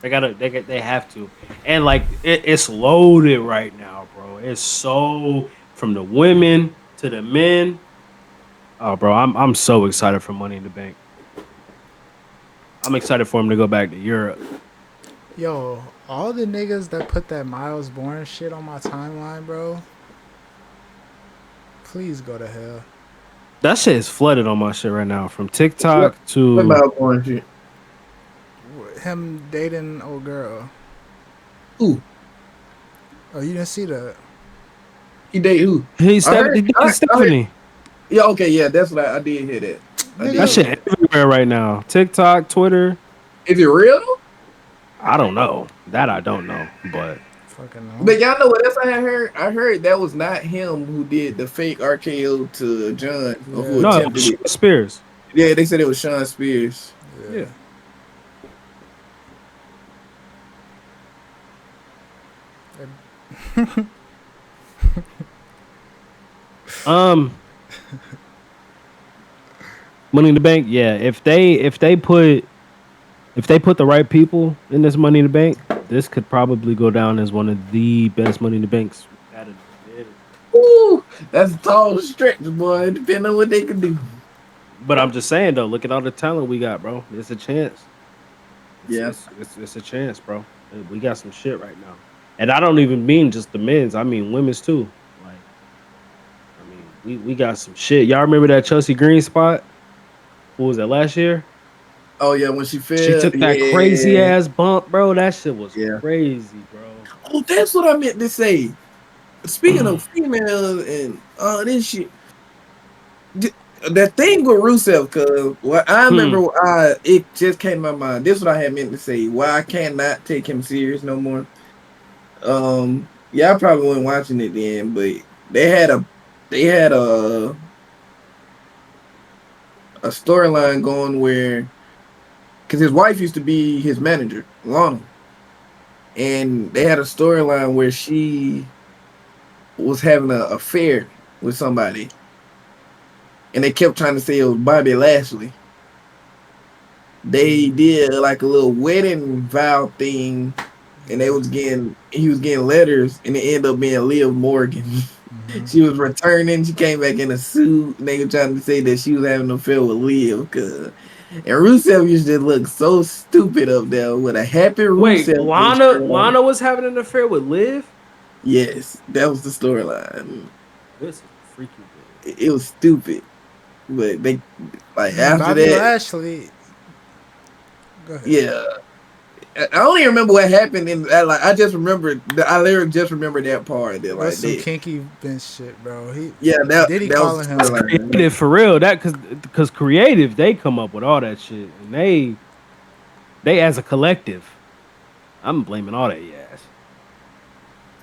Speaker 1: They have to, and like it's loaded right now, bro. It's so from the women to the men. Oh, bro, I'm so excited for Money in the Bank. I'm excited for him to go back to Europe.
Speaker 3: Yo, all the niggas that put that Miles Bourne shit on my timeline, bro. Please go to hell.
Speaker 1: That shit is flooded on my shit right now, from TikTok
Speaker 2: what
Speaker 1: to.
Speaker 2: about orange shit?
Speaker 3: Him dating old girl.
Speaker 2: Ooh,
Speaker 3: Oh, you didn't see that?
Speaker 2: he date who?
Speaker 1: He's
Speaker 2: I heard,
Speaker 1: Stephanie.
Speaker 2: yeah, okay, yeah, that's what I did hear that.
Speaker 1: That shit everywhere right now. TikTok, Twitter.
Speaker 2: Is it real?
Speaker 1: I don't know. That I don't know, but
Speaker 3: Fucking no.
Speaker 2: But y'all know what else I heard? I heard that was not him who did the fake RKO to John or who
Speaker 1: no,
Speaker 2: attempted it.
Speaker 1: Spears.
Speaker 2: Yeah, they said it was Sean Spears.
Speaker 1: Yeah. Money in the Bank. Yeah, if they put the right people in this Money in the Bank, this could probably go down as one of the best Money in the Banks.
Speaker 2: Ooh, that's a tall stretch, boy. Depending on what they can do.
Speaker 1: But I'm just saying though, look at all the talent we got, bro. It's a chance. It's a chance, bro. We got some shit right now, and I don't even mean just the men's. I mean women's too. Like, I mean, we got some shit. Y'all remember that Chelsea Green spot? What was that last year?
Speaker 2: Oh yeah, when she fell,
Speaker 1: She took that crazy ass bump, bro. That shit was crazy, bro.
Speaker 2: Oh, that's what I meant to say. Speaking of females and this shit, that thing with Rusev, cause what I remember, it just came to my mind. This is what I had meant to say. Why I cannot take him serious no more. Yeah, I probably wasn't watching it then, but they had a storyline going where, cause his wife used to be his manager, Lana, and they had a storyline where she was having an affair with somebody, and they kept trying to say it was Bobby Lashley. They did like a little wedding vow thing, and he was getting letters, and it ended up being Liv Morgan. She was returning. She came back in a suit, and they were trying to say that she was having an affair with Liv. And Rusev used to look so stupid up there with a happy Rusev.
Speaker 1: Wait, Lana was having an affair with Liv?
Speaker 2: Yes, that was the storyline.
Speaker 1: This is freaky.
Speaker 2: It was stupid, but they like after
Speaker 3: Bobby
Speaker 2: that.
Speaker 3: Lashley. Go ahead.
Speaker 2: Yeah, I only remember what happened in that. Like I literally just remember that part. That like
Speaker 3: that's some kinky bench shit, bro.
Speaker 2: That
Speaker 3: calling him
Speaker 1: creative for real. That because creative, they come up with all that shit, and they as a collective, I'm blaming all that ass.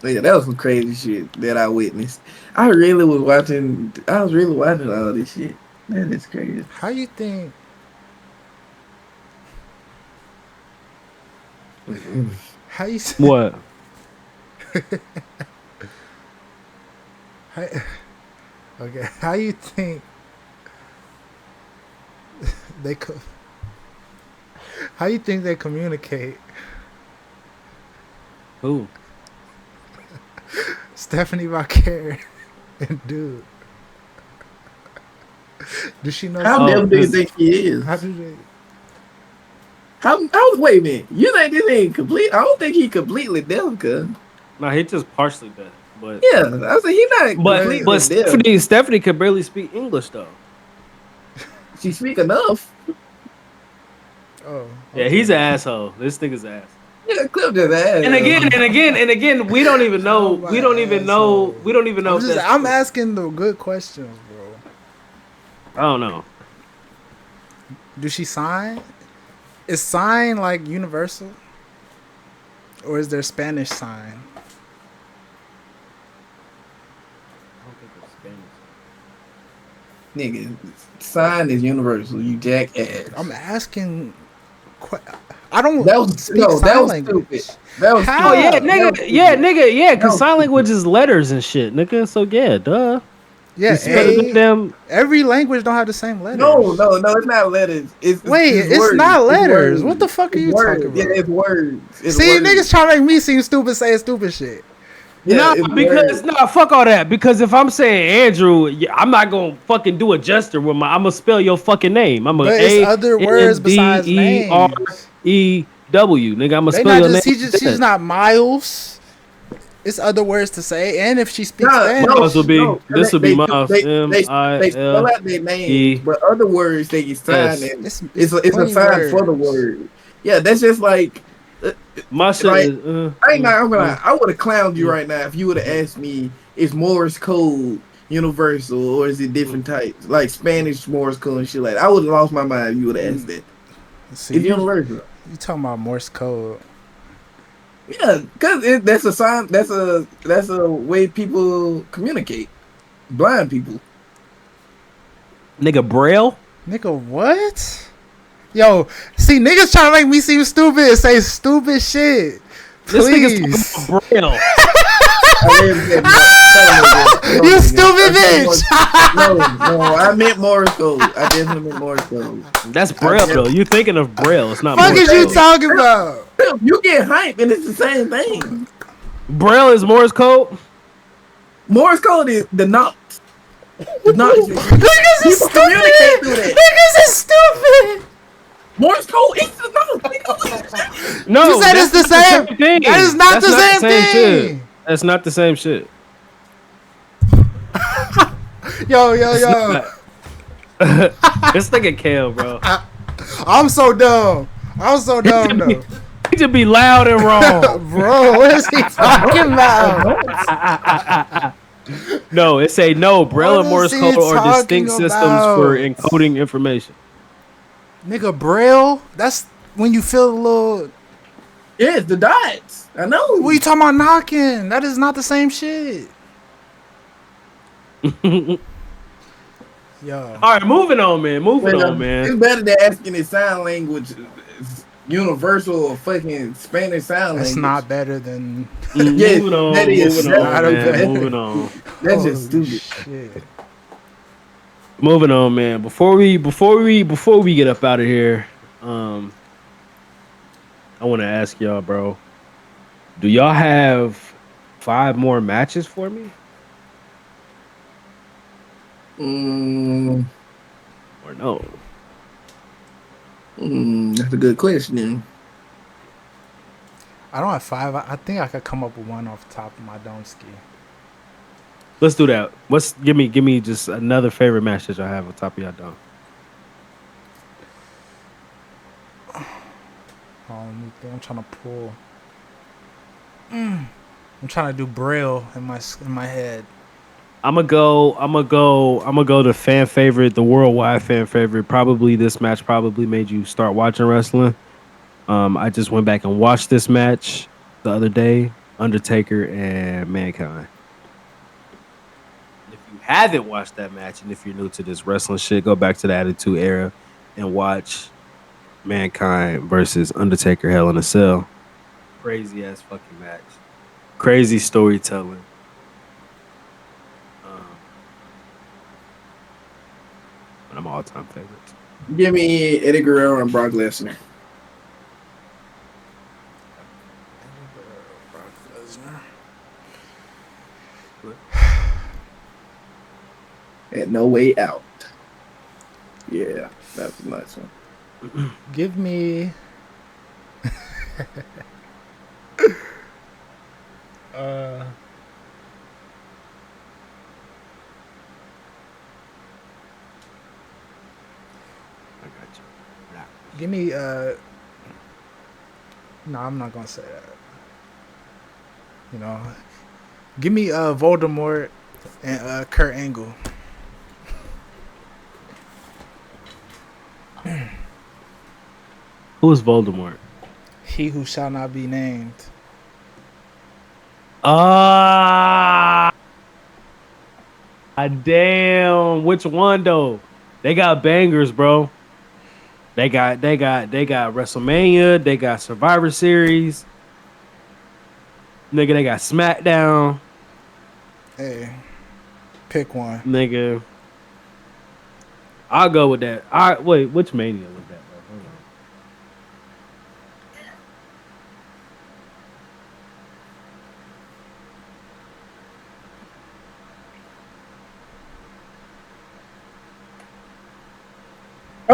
Speaker 2: Yeah, that was some crazy shit that I witnessed. I was really watching all this shit. That is crazy.
Speaker 3: How you think? How you
Speaker 1: what?
Speaker 3: Okay, how you think they could? How you think they communicate?
Speaker 1: Who?
Speaker 3: Stephanie Vaquer and dude. Does she know?
Speaker 2: How damn do you think he is?
Speaker 3: How do they?
Speaker 2: Wait a minute. You think this ain't complete? I don't think he completely deaf, cuz.
Speaker 1: No, he just partially deaf. But
Speaker 2: Yeah, I was like, he not completely
Speaker 1: but
Speaker 2: deaf.
Speaker 1: Stephanie could barely speak English though.
Speaker 2: She speak enough.
Speaker 3: Oh, okay.
Speaker 1: Yeah, he's an asshole. This nigga's an asshole.
Speaker 2: Yeah, clip that ass.
Speaker 1: And again, we don't even know. We don't even know. We don't even know.
Speaker 3: I'm asking the good questions, bro.
Speaker 1: I don't know.
Speaker 3: Do she sign? Is sign like universal? Or is there Spanish sign?
Speaker 1: I don't think it's Spanish.
Speaker 2: Nigga, sign is universal. You jackass.
Speaker 3: I'm asking. I don't
Speaker 2: That was
Speaker 3: speak sign language.
Speaker 2: Stupid. That was
Speaker 3: How?
Speaker 1: Oh yeah, nigga, because sign language is letters and shit, nigga. So yeah, duh.
Speaker 3: Yeah, every language don't have the same letters.
Speaker 2: No, it's not letters. It's
Speaker 3: words. Not letters. What the fuck are you talking about?
Speaker 2: Yeah, it's words.
Speaker 3: Niggas trying to make me seem stupid saying stupid shit.
Speaker 2: Yeah,
Speaker 1: fuck all that. Because if I'm saying Andrew, I'm not gonna fucking do a gesture with I'm gonna spell your fucking name. I'm gonna
Speaker 3: other words besides names.
Speaker 1: ANDEREW, nigga. I'm gonna spell your name.
Speaker 3: She's not Miles. It's other words to say, and if she speaks Spanish,
Speaker 1: this will be Miles.
Speaker 2: They spell out their names, but other words they can sign. It's a sign for the word. Yeah, that's just like
Speaker 1: my shit.
Speaker 2: Like, I would have clowned you right now if you would have asked me, is Morse code universal or is it different types, like Spanish Morse code and shit like that. I would have lost my mind if you would have asked that. It's universal.
Speaker 3: You talking about Morse code?
Speaker 2: Yeah, because that's a sign. That's a way people communicate. Blind people.
Speaker 1: Nigga, Braille.
Speaker 3: Nigga, what? Yo, see, niggas trying to make me seem stupid and say stupid shit. Please.
Speaker 1: This nigga's talking about Braille.
Speaker 3: You stupid bitch.
Speaker 2: No, I meant Morse code. I definitely meant Morse code.
Speaker 1: That's Braille though. You thinking of Braille? It's not.
Speaker 3: What
Speaker 1: Morse
Speaker 3: is you talking about?
Speaker 2: You get hype and it's the same thing.
Speaker 1: Braille is Morse code.
Speaker 2: Morse code is the knots.
Speaker 3: Niggas is stupid. Niggas is stupid.
Speaker 2: Morse code is the knots.
Speaker 1: No,
Speaker 3: you said it's the same thing. That is not the same thing.
Speaker 1: That's not the same shit.
Speaker 3: Yo.
Speaker 1: This nigga Kale, bro.
Speaker 3: I'm so dumb though.
Speaker 1: He just be loud and wrong.
Speaker 3: Bro, what is he talking about?
Speaker 1: No, it say no. Braille and Morse code are distinct systems for encoding information.
Speaker 3: Nigga, Braille? That's when you feel a little...
Speaker 2: Yeah, it's the dots. I know.
Speaker 3: What are you talking about knocking? That is not the same shit. Yo.
Speaker 1: All right, moving on, man.
Speaker 2: It's better than asking his sign language universal or fucking Spanish sign language.
Speaker 3: It's not better than...
Speaker 1: Moving on.
Speaker 2: Moving on. That's just stupid.
Speaker 3: Shit.
Speaker 1: Moving on, man. Before we get up out of here, I want to ask y'all, bro. Do y'all have 5 more matches for me? Or no?
Speaker 2: That's a good question.
Speaker 3: I don't have 5. I think I could come up with one off the top of my dome ski.
Speaker 1: Let's do that. Give me just another favorite match that y'all have on top of y'all dome.
Speaker 3: I'm trying to pull. I'm trying to do Braille in my head.
Speaker 1: I'm gonna go to fan favorite, the worldwide fan favorite. Probably this match probably made you start watching wrestling. I just went back and watched this match the other day, Undertaker and Mankind. If you haven't watched that match, and if you're new to this wrestling shit, go back to the Attitude Era and watch Mankind versus Undertaker Hell in a Cell. Crazy ass fucking match. Crazy storytelling. One of my all-time favorites.
Speaker 2: Give me Eddie Guerrero and Brock Lesnar. And No Way Out. Yeah, that's a nice one.
Speaker 3: Give me uh,
Speaker 1: I got you.
Speaker 3: give me no, I'm not gonna say that. You know, give me Voldemort and Kurt Angle.
Speaker 1: Who is Voldemort?
Speaker 3: He who shall not be named.
Speaker 1: Ah, damn. Which one though? They got bangers, bro. They got WrestleMania. They got Survivor Series. Nigga, they got SmackDown.
Speaker 3: Hey, pick one.
Speaker 1: Nigga, I'll go with that. I wait. Which Mania was that, bro? Hold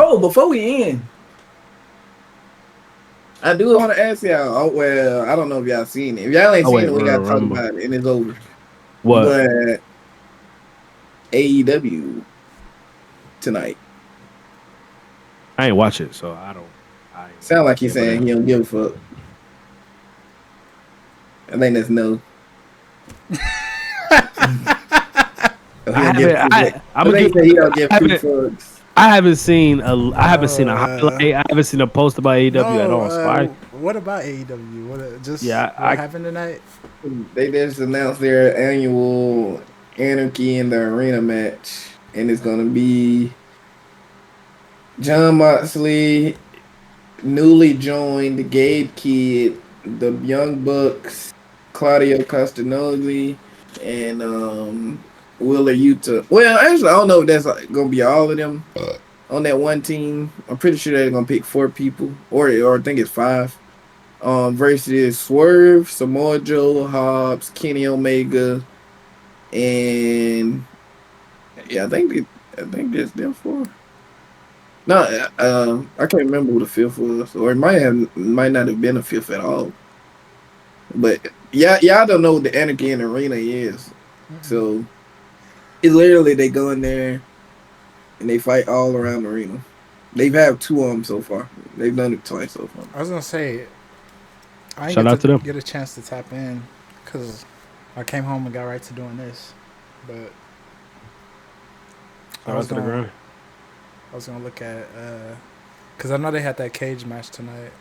Speaker 1: on.
Speaker 2: Oh, before we end, I do want to ask y'all. Oh, well, I don't know if y'all seen it. If y'all ain't
Speaker 1: Oh
Speaker 2: seen
Speaker 1: wait,
Speaker 2: it, we
Speaker 1: Royal
Speaker 2: gotta talk
Speaker 1: Rumble.
Speaker 2: about it, and it's over.
Speaker 1: What?
Speaker 2: But AEW tonight.
Speaker 1: I ain't watch it, so I don't. I ain't
Speaker 2: Sound like he's
Speaker 1: able to-
Speaker 2: saying he don't give a fuck. I think that's no.
Speaker 1: I'm gonna
Speaker 2: think
Speaker 1: give.
Speaker 2: he don't give two fucks.
Speaker 1: I haven't seen a highlight. I haven't seen a post about AEW at all. So
Speaker 3: what about AEW? What
Speaker 1: I
Speaker 3: happened tonight?
Speaker 2: They just announced their annual Anarchy in the Arena match, and it's gonna be John Moxley, newly joined Gabe Kidd, the Young Bucks, Claudio Castagnoli, and Willa Utah. Well, actually, I don't know if that's gonna be all of them on that one team. I'm pretty sure they're gonna pick 4 people, or I think it's 5. Versus Swerve, Samoa Joe, Hobbs, Kenny Omega, and yeah, I think that's them 4. No, I can't remember who the 5th was, or it might not have been a 5th at all. But yeah, y'all don't know what the Anarchy in the Arena is. So it's literally they go in there and they fight all around the arena. They've had 2 of them so far. They've done it twice so far.
Speaker 3: I was gonna say, I
Speaker 1: Shout out to them.
Speaker 3: get a chance to tap in because I came home and got right to doing this, but I was gonna look at because I know they had that cage match tonight.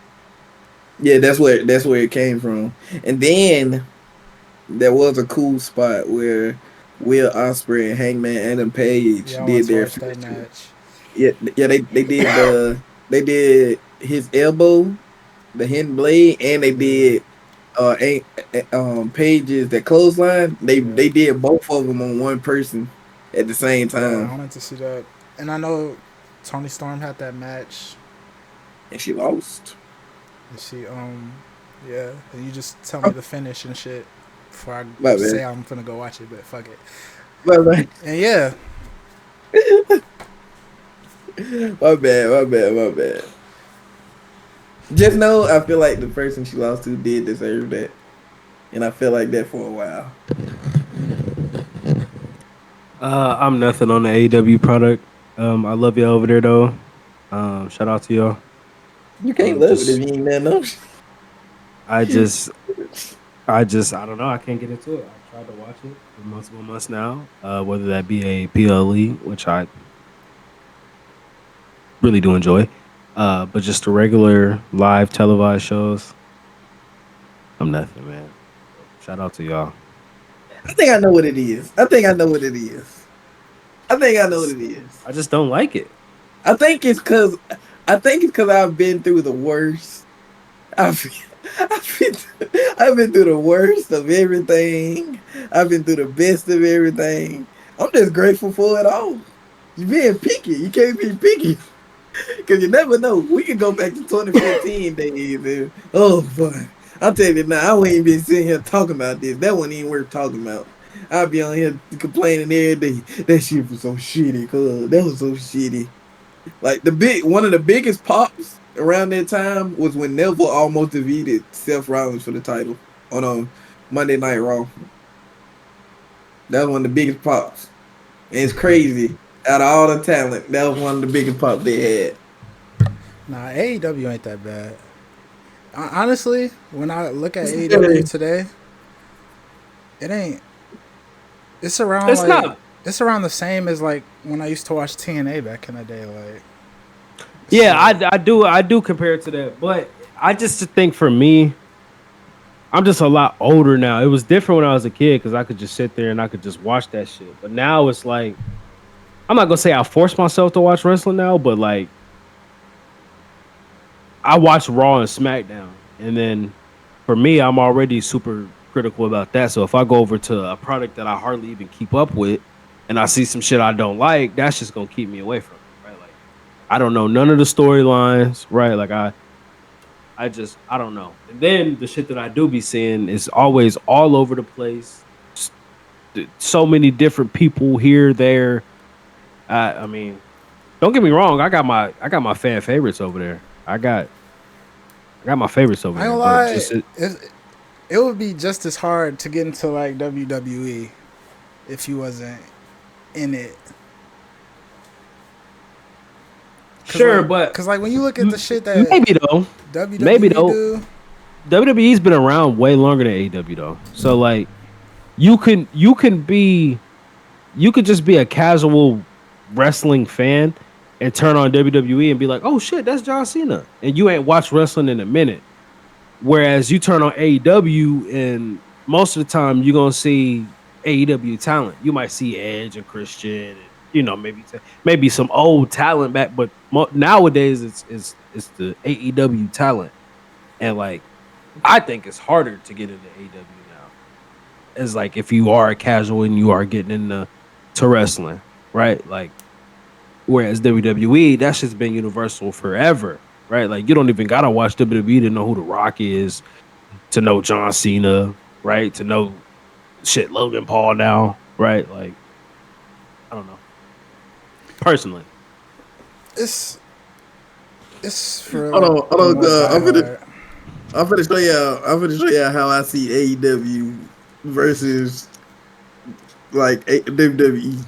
Speaker 2: Yeah, that's where it came from. And then there was a cool spot where Will Ospreay and Hangman Adam Page did their
Speaker 3: that match.
Speaker 2: Yeah, they did his elbow, the hidden blade, and they did Page's that clothesline. They did both of them on one person at the same time.
Speaker 3: Yeah, I wanted to see that, and I know Toni Storm had that match,
Speaker 2: and she lost.
Speaker 3: And she yeah, and you just tell me the finish and shit before I say I'm finna go watch it, but fuck it.
Speaker 2: Bye.
Speaker 3: And yeah.
Speaker 2: My bad. Just know I feel like the person she lost to did deserve that. And I feel like that for a while.
Speaker 1: I'm nothing on the AEW product. I love y'all over there though. Shout out to y'all.
Speaker 2: You can't love it if you ain't nothing else.
Speaker 1: I don't know. I can't get into it. I tried to watch it for multiple months now. Whether that be a PLE, which I really do enjoy, but just the regular live televised shows, I'm nothing, man. Shout out to y'all.
Speaker 2: I think I know what it is. I
Speaker 1: just don't like it.
Speaker 2: I think it's because I've been through the worst. I've been through the worst of everything. I've been through the best of everything. I'm just grateful for it all. You're being picky. You can't be picky. Because you never know. We can go back to 2014 days. Oh, boy. I'll tell you now, I wouldn't even been sitting here talking about this. That wasn't even worth talking about. I'll be on here complaining every day. That shit was so shitty, cuz. That was so shitty. Like, one of the biggest pops around that time was when Neville almost defeated Seth Rollins for the title on Monday Night Raw. That was one of the biggest pops. And it's crazy. Out of all the talent, that was one of the biggest pops they had.
Speaker 3: Nah, AEW ain't that bad. Honestly, when I look at AEW today, it ain't. It's around
Speaker 1: It's not.
Speaker 3: It's around the same as like when I used to watch TNA back in the day. Like,
Speaker 1: Yeah, so. I do compare it to that, but I just think for me, I'm just a lot older now. It was different when I was a kid because I could just sit there and I could just watch that shit. But now it's like I'm not gonna say I force myself to watch wrestling now, but like I watch Raw and SmackDown, and then for me, I'm already super critical about that. So if I go over to a product that I hardly even keep up with, and I see some shit I don't like, that's just gonna keep me away from it, right? Like I don't know none of the storylines, right? Like I don't know. And then the shit that I do be seeing is always all over the place. So many different people here, there. I mean, don't get me wrong. I got my fan favorites over there. I got my favorites over
Speaker 3: I ain't
Speaker 1: there,
Speaker 3: gonna
Speaker 1: but
Speaker 3: lie,
Speaker 1: just
Speaker 3: it would be just as hard to get into like WWE if you wasn't in it.
Speaker 1: Sure,
Speaker 3: like,
Speaker 1: but
Speaker 3: because like when you look at the shit that
Speaker 1: maybe though
Speaker 3: do,
Speaker 1: WWE's been around way longer than AEW though. So like you can you could just be a casual wrestling fan and turn on WWE and be like, oh shit, that's John Cena, and you ain't watched wrestling in a minute. Whereas you turn on AEW and most of the time you're gonna see AEW talent. You might see Edge and Christian, and maybe some old talent back, but nowadays it's the AEW talent, and like I think it's harder to get into AEW now. It's like if you are a casual and you are getting into wrestling, right? Like whereas WWE, that's just been universal forever, right? Like you don't even gotta watch WWE to know who The Rock is, to know John Cena, right? To know shit Logan Paul now, right? Like I don't know. Personally,
Speaker 3: it's for
Speaker 2: Hold
Speaker 3: like
Speaker 2: on,
Speaker 3: the
Speaker 2: hold
Speaker 3: more
Speaker 2: on.
Speaker 3: diehard.
Speaker 2: I'm gonna show y'all. I'm gonna show y'all how I see AEW versus like WWE,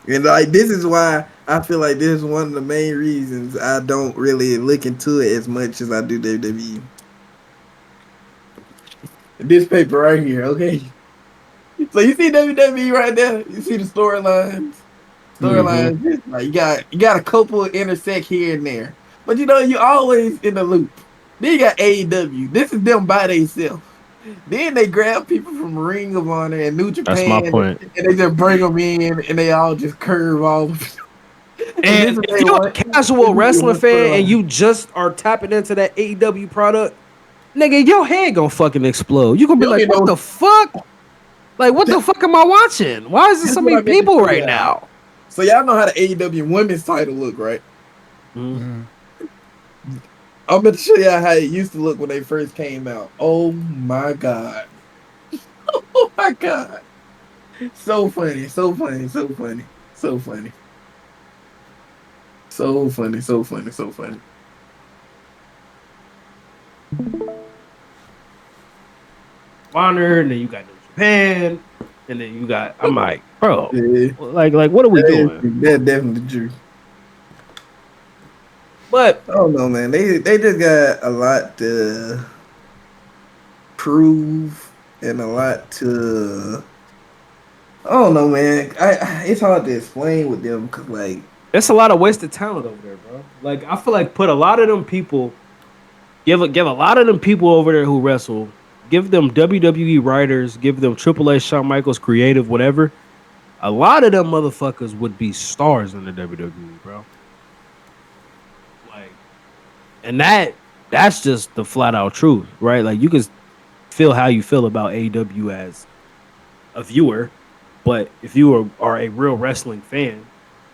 Speaker 2: and like this is why I feel like this is one of the main reasons I don't really look into it as much as I do WWE. This paper right here, okay. So you see WWE right there. You see the storylines.
Speaker 1: mm-hmm.
Speaker 2: Like you got a couple intersect here and there, but you always in the loop. Then you got AEW. This is them by themselves. Then they grab people from Ring of Honor and New
Speaker 1: That's my
Speaker 2: Japan,
Speaker 1: point.
Speaker 2: and they just bring them in, and they all just curve all. And this
Speaker 1: And
Speaker 2: is
Speaker 1: if
Speaker 2: they
Speaker 1: you're a
Speaker 2: one.
Speaker 1: casual wrestling fan and you just are tapping into that AEW product, nigga, your head gonna fucking explode. You gonna be
Speaker 2: You don't
Speaker 1: like,
Speaker 2: even
Speaker 1: what
Speaker 2: know.
Speaker 1: the fuck? Like, what the fuck am I watching? Why is there
Speaker 2: This
Speaker 1: so
Speaker 2: is what
Speaker 1: many
Speaker 2: I meant to
Speaker 1: people
Speaker 2: show
Speaker 1: right
Speaker 2: y'all.
Speaker 1: now?
Speaker 2: So y'all know how the AEW women's title look, right?
Speaker 1: Mm-hmm.
Speaker 2: I'm going to show y'all how it used to look when they first came out. Oh my god. Oh my god. So funny, so funny, so funny, so funny. So funny, so funny, so funny.
Speaker 1: Honor, and then you got New Japan, and then you got. I'm like, bro,
Speaker 2: Yeah,
Speaker 1: like, what are we doing?
Speaker 2: that's definitely true.
Speaker 1: But
Speaker 2: I don't know, man. They just got a lot to prove and a lot to. I don't know, man. It's hard to explain with them because like
Speaker 1: it's a lot of wasted talent over there, bro. Like, I feel like put a lot of them people, give a lot of them people over there who wrestle, give them WWE writers, give them Triple H, Shawn Michaels, creative, whatever. A lot of them motherfuckers would be stars in the WWE, bro. Like, and that's just the flat out truth, right? Like, you can feel how you feel about AEW as a viewer, but if you are a real wrestling fan,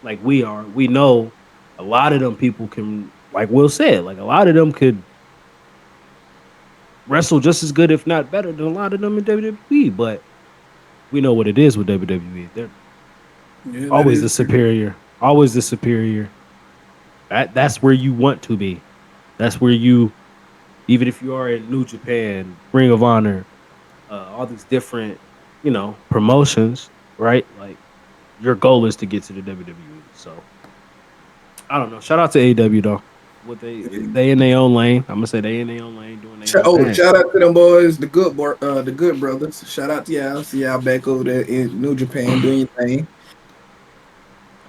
Speaker 1: like we are, we know a lot of them people can, like Will said, like a lot of them could wrestle just as good, if not better, than a lot of them in WWE. But we know what it is with WWE. They're
Speaker 2: yeah, that
Speaker 1: always
Speaker 2: is
Speaker 1: the
Speaker 2: true.
Speaker 1: superior, always the superior. That's where you want to be. That's where you, even if you are in New Japan, Ring of Honor, all these different, promotions, right? Like your goal is to get to the WWE. So I don't know. Shout out to AEW though. What they in their own lane. I'm gonna say they in their own lane doing their own thing.
Speaker 2: Shout out to them boys, the good brothers. Shout out to y'all. See y'all back over there in New Japan doing your thing.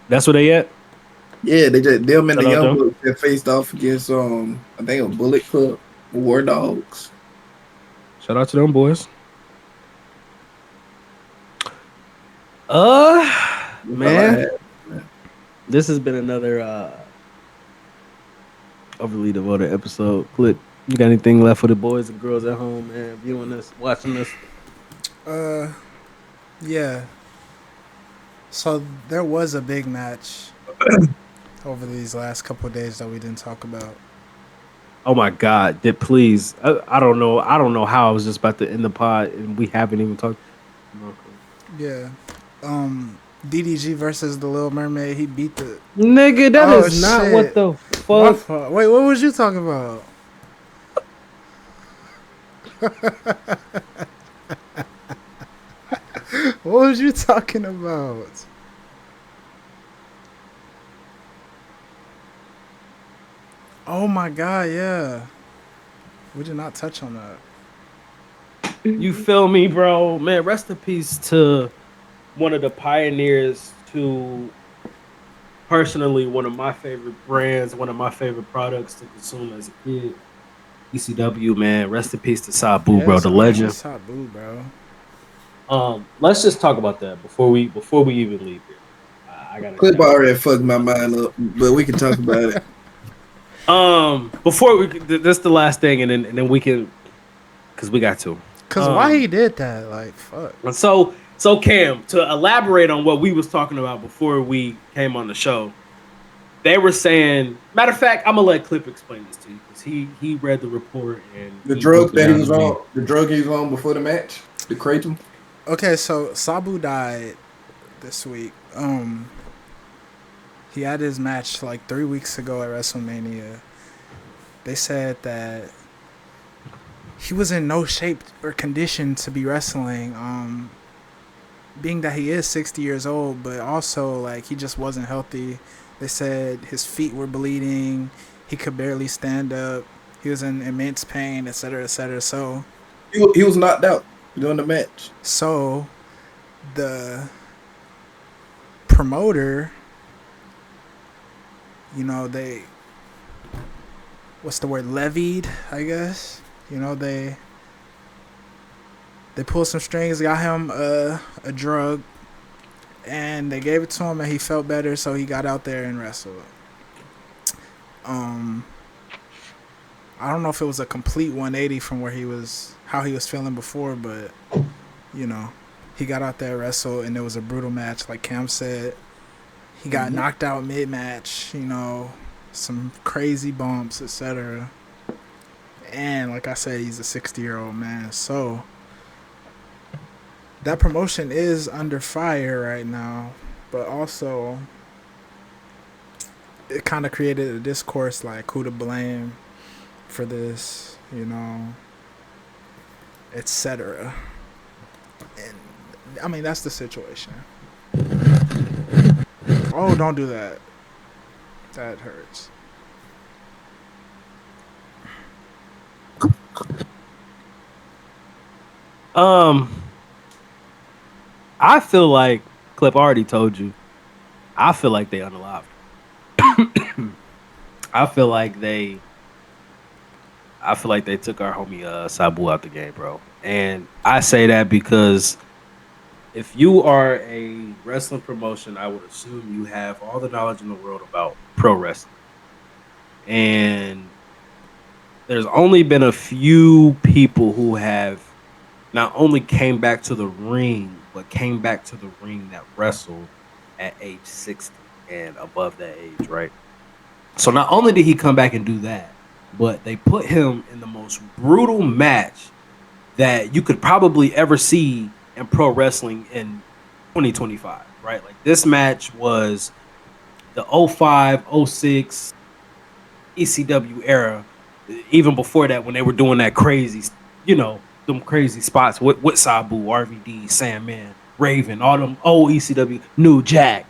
Speaker 1: That's where they at.
Speaker 2: Yeah, they just them and
Speaker 1: Shout
Speaker 2: the
Speaker 1: out
Speaker 2: young
Speaker 1: them.
Speaker 2: bucks that faced off against I think a Bullet Club, War Dogs.
Speaker 1: Shout out to them boys.
Speaker 2: That's all I
Speaker 1: Man,
Speaker 2: had.
Speaker 1: this has been another overly devoted episode. Clip, you got anything left for the boys and girls at home, man? Viewing this, watching this.
Speaker 3: Yeah. So there was a big match over these last couple of days that we didn't talk about.
Speaker 1: Oh my God! Please, I don't know. I don't know how I was just about to end the pod and we haven't even talked.
Speaker 3: Yeah. DDG versus the Little Mermaid. He beat the
Speaker 1: Nigga, that is not what the fuck.
Speaker 3: Wait, what was you talking about? What was you talking about? Oh my God, yeah. We did not touch on that.
Speaker 1: You feel me, bro? Man, rest in peace to one of the pioneers to personally one of my favorite brands, one of my favorite products to consume as a kid. ECW, man. Rest in peace to Sabu, bro, the legend.
Speaker 3: Sabu, bro.
Speaker 1: Let's just talk about that before we even leave here. I gotta
Speaker 2: Clip already fucked my mind up, but we can talk about it.
Speaker 1: Before that's the last thing, and then we can, cause we got to.
Speaker 3: Cause why he did that? Like fuck.
Speaker 1: So Cam, to elaborate on what we was talking about before we came on the show, they were saying. Matter of fact, I'm gonna let Clip explain this to you because he read the report and
Speaker 2: the drug that he was on, the drug he was on before the match, the kratom.
Speaker 3: Okay, so Sabu died this week. He had his match like 3 weeks ago at WrestleMania. They said that he was in no shape or condition to be wrestling. Being that he is 60 years old, but also like he just wasn't healthy. They said his feet were bleeding. He could barely stand up. He was in immense pain, etc., etc. So
Speaker 2: he was knocked out during the match.
Speaker 3: So the promoter, they, what's the word, levied, I guess. They pulled some strings, got him a drug, and they gave it to him, and he felt better, so he got out there and wrestled. I don't know if it was a complete 180 from how he was feeling before, but he got out there, wrestled, and it was a brutal match, like Cam said. He got knocked out mid-match, some crazy bumps, etc. And like I said, he's a 60-year-old man, so that promotion is under fire right now, but also it kind of created a discourse like who to blame for this, etc. And I mean, that's the situation. Oh, don't do that. That hurts.
Speaker 1: I feel like Clip already told you. I feel like they unalived. I feel like they took our homie Sabu out the game, bro. And I say that because if you are a wrestling promotion, I would assume you have all the knowledge in the world about pro wrestling. And there's only been a few people who have not only came back to the ring, but came back to the ring that wrestled at age 60 and above that age, right? So not only did he come back and do that, but they put him in the most brutal match that you could probably ever see in pro wrestling in 2025, right? Like this match was the 05, 06 ECW era even before that, when they were doing that crazy, them crazy spots with Sabu, RVD, Sandman, Raven, all them old ECW, New Jack,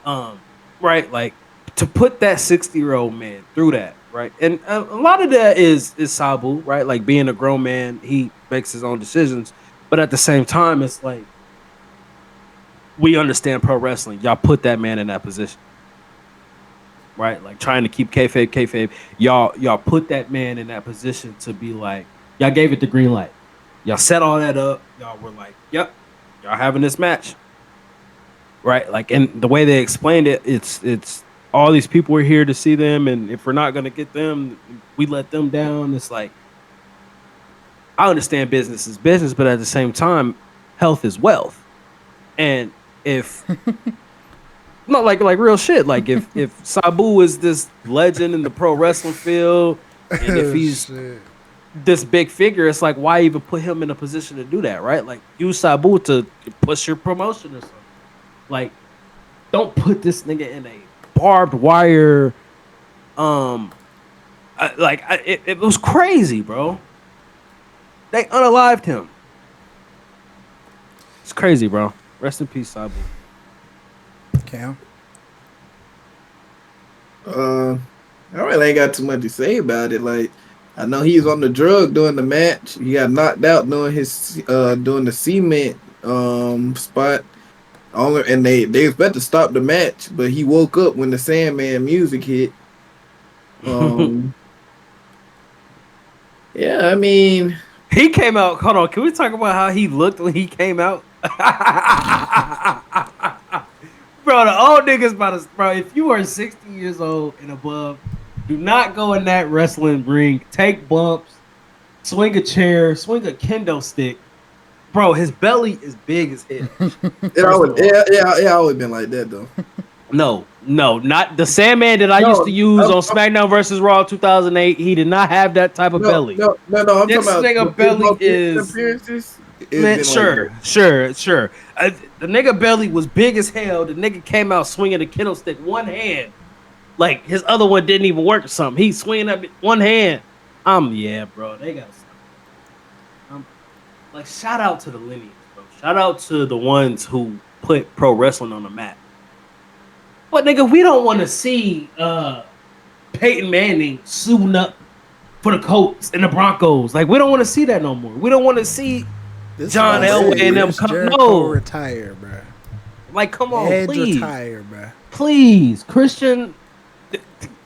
Speaker 1: right? Like to put that 60-year-old man through that, right? And a lot of that is Sabu, right? Like being a grown man, he makes his own decisions, but at the same time, it's like we understand pro wrestling. Y'all put that man in that position, right? Like trying to keep kayfabe. Y'all put that man in that position to be like, y'all gave it the green light. Y'all set all that up. Y'all were like, yep, y'all having this match, right? Like, and the way they explained it, it's all these people are here to see them, and if we're not gonna get them, we let them down. It's like, I understand business is business, but at the same time, health is wealth, and if not like real shit. Like if Sabu is this legend in the pro wrestling field, and if he's this big figure, it's like, why even put him in a position to do that, right? Like use Sabu to push your promotion or something. Like, don't put this nigga in a barbed wire. It was crazy, bro. They unalived him. It's crazy, bro. Rest in peace, Sabu.
Speaker 3: Cam?
Speaker 2: I really ain't got too much to say about it. Like, I know he was on the drug during the match. He got knocked out during his during the cement spot. And they expect to stop the match, but he woke up when the Sandman music hit. Yeah, I mean,
Speaker 1: he came out. Hold on, can we talk about how he looked when he came out? Bro, the old niggas about to, bro, if you are 60 years old and above, do not go in that wrestling ring. Take bumps, swing a chair, swing a kendo stick. Bro, his belly is big as hell.
Speaker 2: It always been like that though.
Speaker 1: No, not the Sandman that I used to use on SmackDown versus Raw 2008. He did not have that type of belly.
Speaker 2: No. I'm
Speaker 1: this
Speaker 2: talking about
Speaker 1: nigga belly is. Man, sure. The nigga belly was big as hell. The nigga came out swinging a kendo stick one hand, like his other one didn't even work or something. He's swinging up one hand. Yeah, bro. They got something. Like, shout out to the lineage, bro. Shout out to the ones who put pro wrestling on the map. But nigga, we don't want to see Peyton Manning suiting up for the Colts and the Broncos. Like, we don't want to see that no more. We don't want to see John Elway and them come. No,
Speaker 3: retire, bro.
Speaker 1: Like, come on,
Speaker 3: Edge
Speaker 1: please,
Speaker 3: retire, bro.
Speaker 1: Please, Christian.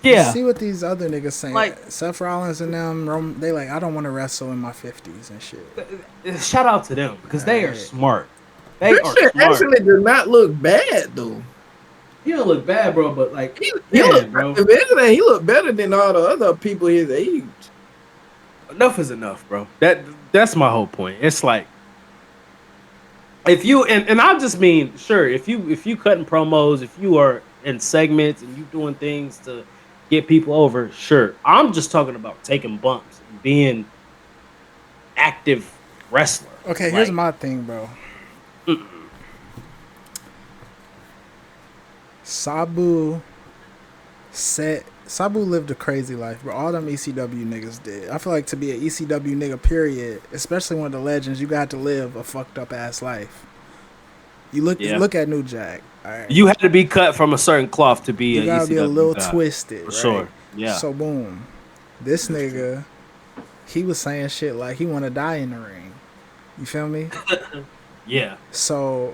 Speaker 1: Yeah.
Speaker 3: You see what these other niggas saying?
Speaker 1: Like,
Speaker 3: Seth Rollins and them, they like, I don't want to wrestle in my 50s and shit.
Speaker 1: Shout out to them because they are smart. They
Speaker 2: Christian
Speaker 1: are smart.
Speaker 2: actually did not look bad though.
Speaker 1: He don't look bad, bro, but like,
Speaker 2: he looked better than all the other people his age.
Speaker 1: Enough is enough, bro. That's my whole point. It's like, if you and I just mean, sure, if you cutting promos, if you are in segments and you doing things to get people over, sure. I'm just talking about taking bumps and being active wrestler.
Speaker 3: Okay, here's my thing, bro. Sabu lived a crazy life, but all them ECW niggas did. I feel like to be an ECW nigga, period, especially one of the legends, you got to live a fucked up ass life. You look at New Jack. All right.
Speaker 1: You had to be cut from a certain cloth to be.
Speaker 3: You gotta
Speaker 1: ECW
Speaker 3: be a little
Speaker 1: guy,
Speaker 3: twisted,
Speaker 1: for
Speaker 3: right?
Speaker 1: sure. Yeah.
Speaker 3: So boom, this nigga, he was saying shit like he want to die in the ring. You feel me?
Speaker 1: Yeah.
Speaker 3: So,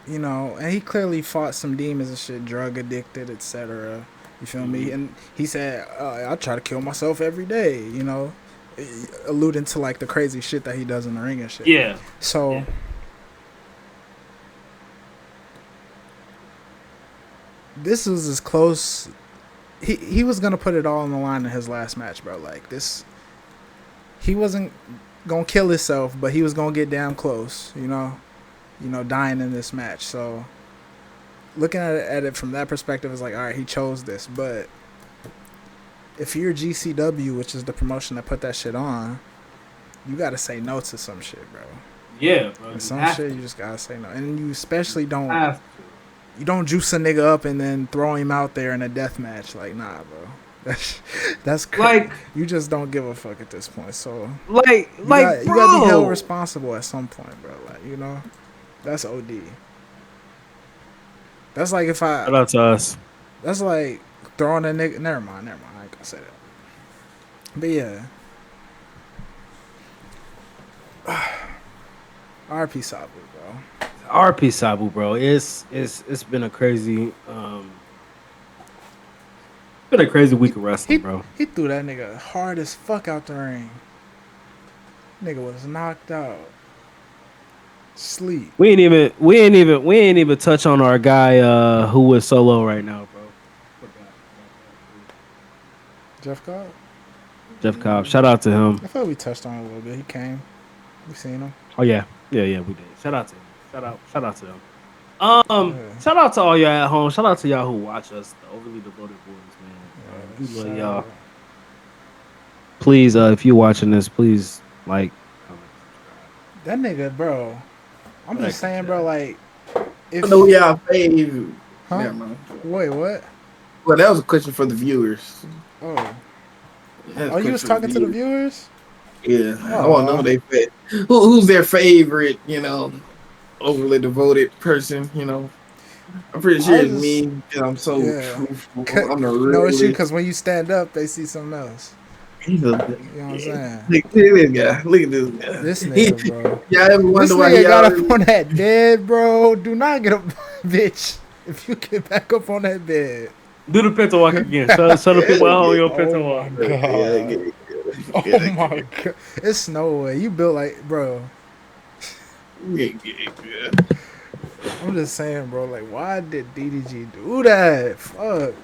Speaker 3: you know, and he clearly fought some demons and shit, drug addicted, etc. You feel me? And he said, I try to kill myself every day, you know, alluding to like the crazy shit that he does in the ring and shit.
Speaker 1: Yeah.
Speaker 3: So,
Speaker 1: yeah.
Speaker 3: This was as close. He was gonna put it all on the line in his last match, bro. Like this, he wasn't gonna kill himself, but he was gonna get damn close. You know, dying in this match. So, looking at it from that perspective, is like, all right, he chose this. But if you're GCW, which is the promotion that put that shit on, you gotta say no to some shit, bro.
Speaker 1: Yeah, bro.
Speaker 3: Some shit you just gotta say no, and you especially don't.
Speaker 1: Have to.
Speaker 3: You don't juice a nigga up and then throw him out there in a death match. Like, nah, bro. That's crazy.
Speaker 1: Like,
Speaker 3: you just don't give a fuck at this point. So
Speaker 1: like,
Speaker 3: you
Speaker 1: bro.
Speaker 3: gotta be held responsible at some point, bro. Like, you know, that's OD. That's like if
Speaker 1: Shout out to us.
Speaker 3: That's like throwing a nigga. Never mind. I ain't gonna say that. But yeah. RP Sabu, bro.
Speaker 1: RP Sabu, bro. It's been a crazy week of wrestling, bro.
Speaker 3: He threw that nigga hard as fuck out the ring. Nigga was knocked out. Sleep.
Speaker 1: We ain't even touch on our guy who was solo right now, bro. Jeff Cobb. Shout out to him.
Speaker 3: I thought we touched on it a little bit. He came. We seen him.
Speaker 1: Oh yeah, we did. Shout out to him. Shout out to them. Shout out to all y'all at home. Shout out to y'all who watch us, the overly devoted boys, man. We love y'all. Please, if you're watching this, please like, comment,
Speaker 3: subscribe. That nigga, bro. I'm just saying, bro. Like,
Speaker 2: if I know y'all fave.
Speaker 3: Huh? Never mind. Wait, what?
Speaker 2: Well, that was a question for the viewers.
Speaker 3: Oh. Oh, you was talking to the viewers?
Speaker 2: Yeah, I want to know they who's their favorite, overly devoted person, I'm pretty sure it's me, because I'm so truthful. I'm the real.
Speaker 3: No, it's you, because when you stand up, they see something else. You know what I'm saying?
Speaker 2: Look at this guy. Look at this guy.
Speaker 3: This nigga, bro.
Speaker 2: Y'all ever wonder why
Speaker 3: he got up on that bed, bro? Do not get up, bitch. If you get back up on that bed.
Speaker 1: Do the pencil walk again. Show the people at home your pencil walk.
Speaker 3: Oh my god. It's no way. You built like, bro. I'm just saying, bro. Like, why did DDG do that? Fuck.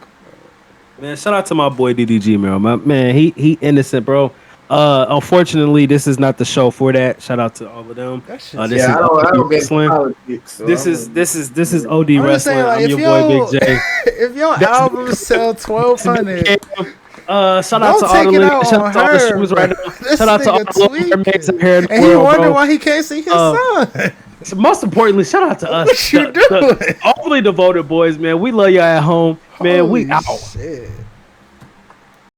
Speaker 1: Man, shout out to my boy DDG, man. My man, he innocent, bro. Unfortunately, this is not the show for that. Shout out to all of them.
Speaker 2: I don't get politics. So
Speaker 1: this is OD wrestling.
Speaker 3: Like, I'm your boy Big J. If your album sell 1,200,
Speaker 1: shout out to all the streamers right now. Shout out to all the mermaids out here in the world,
Speaker 3: and he wonder why he can't see his son.
Speaker 1: So most importantly, shout out to us.
Speaker 3: What you doing?
Speaker 1: Overly devoted boys, man. We love y'all at home, man.
Speaker 3: Holy
Speaker 1: we out.
Speaker 3: Shit.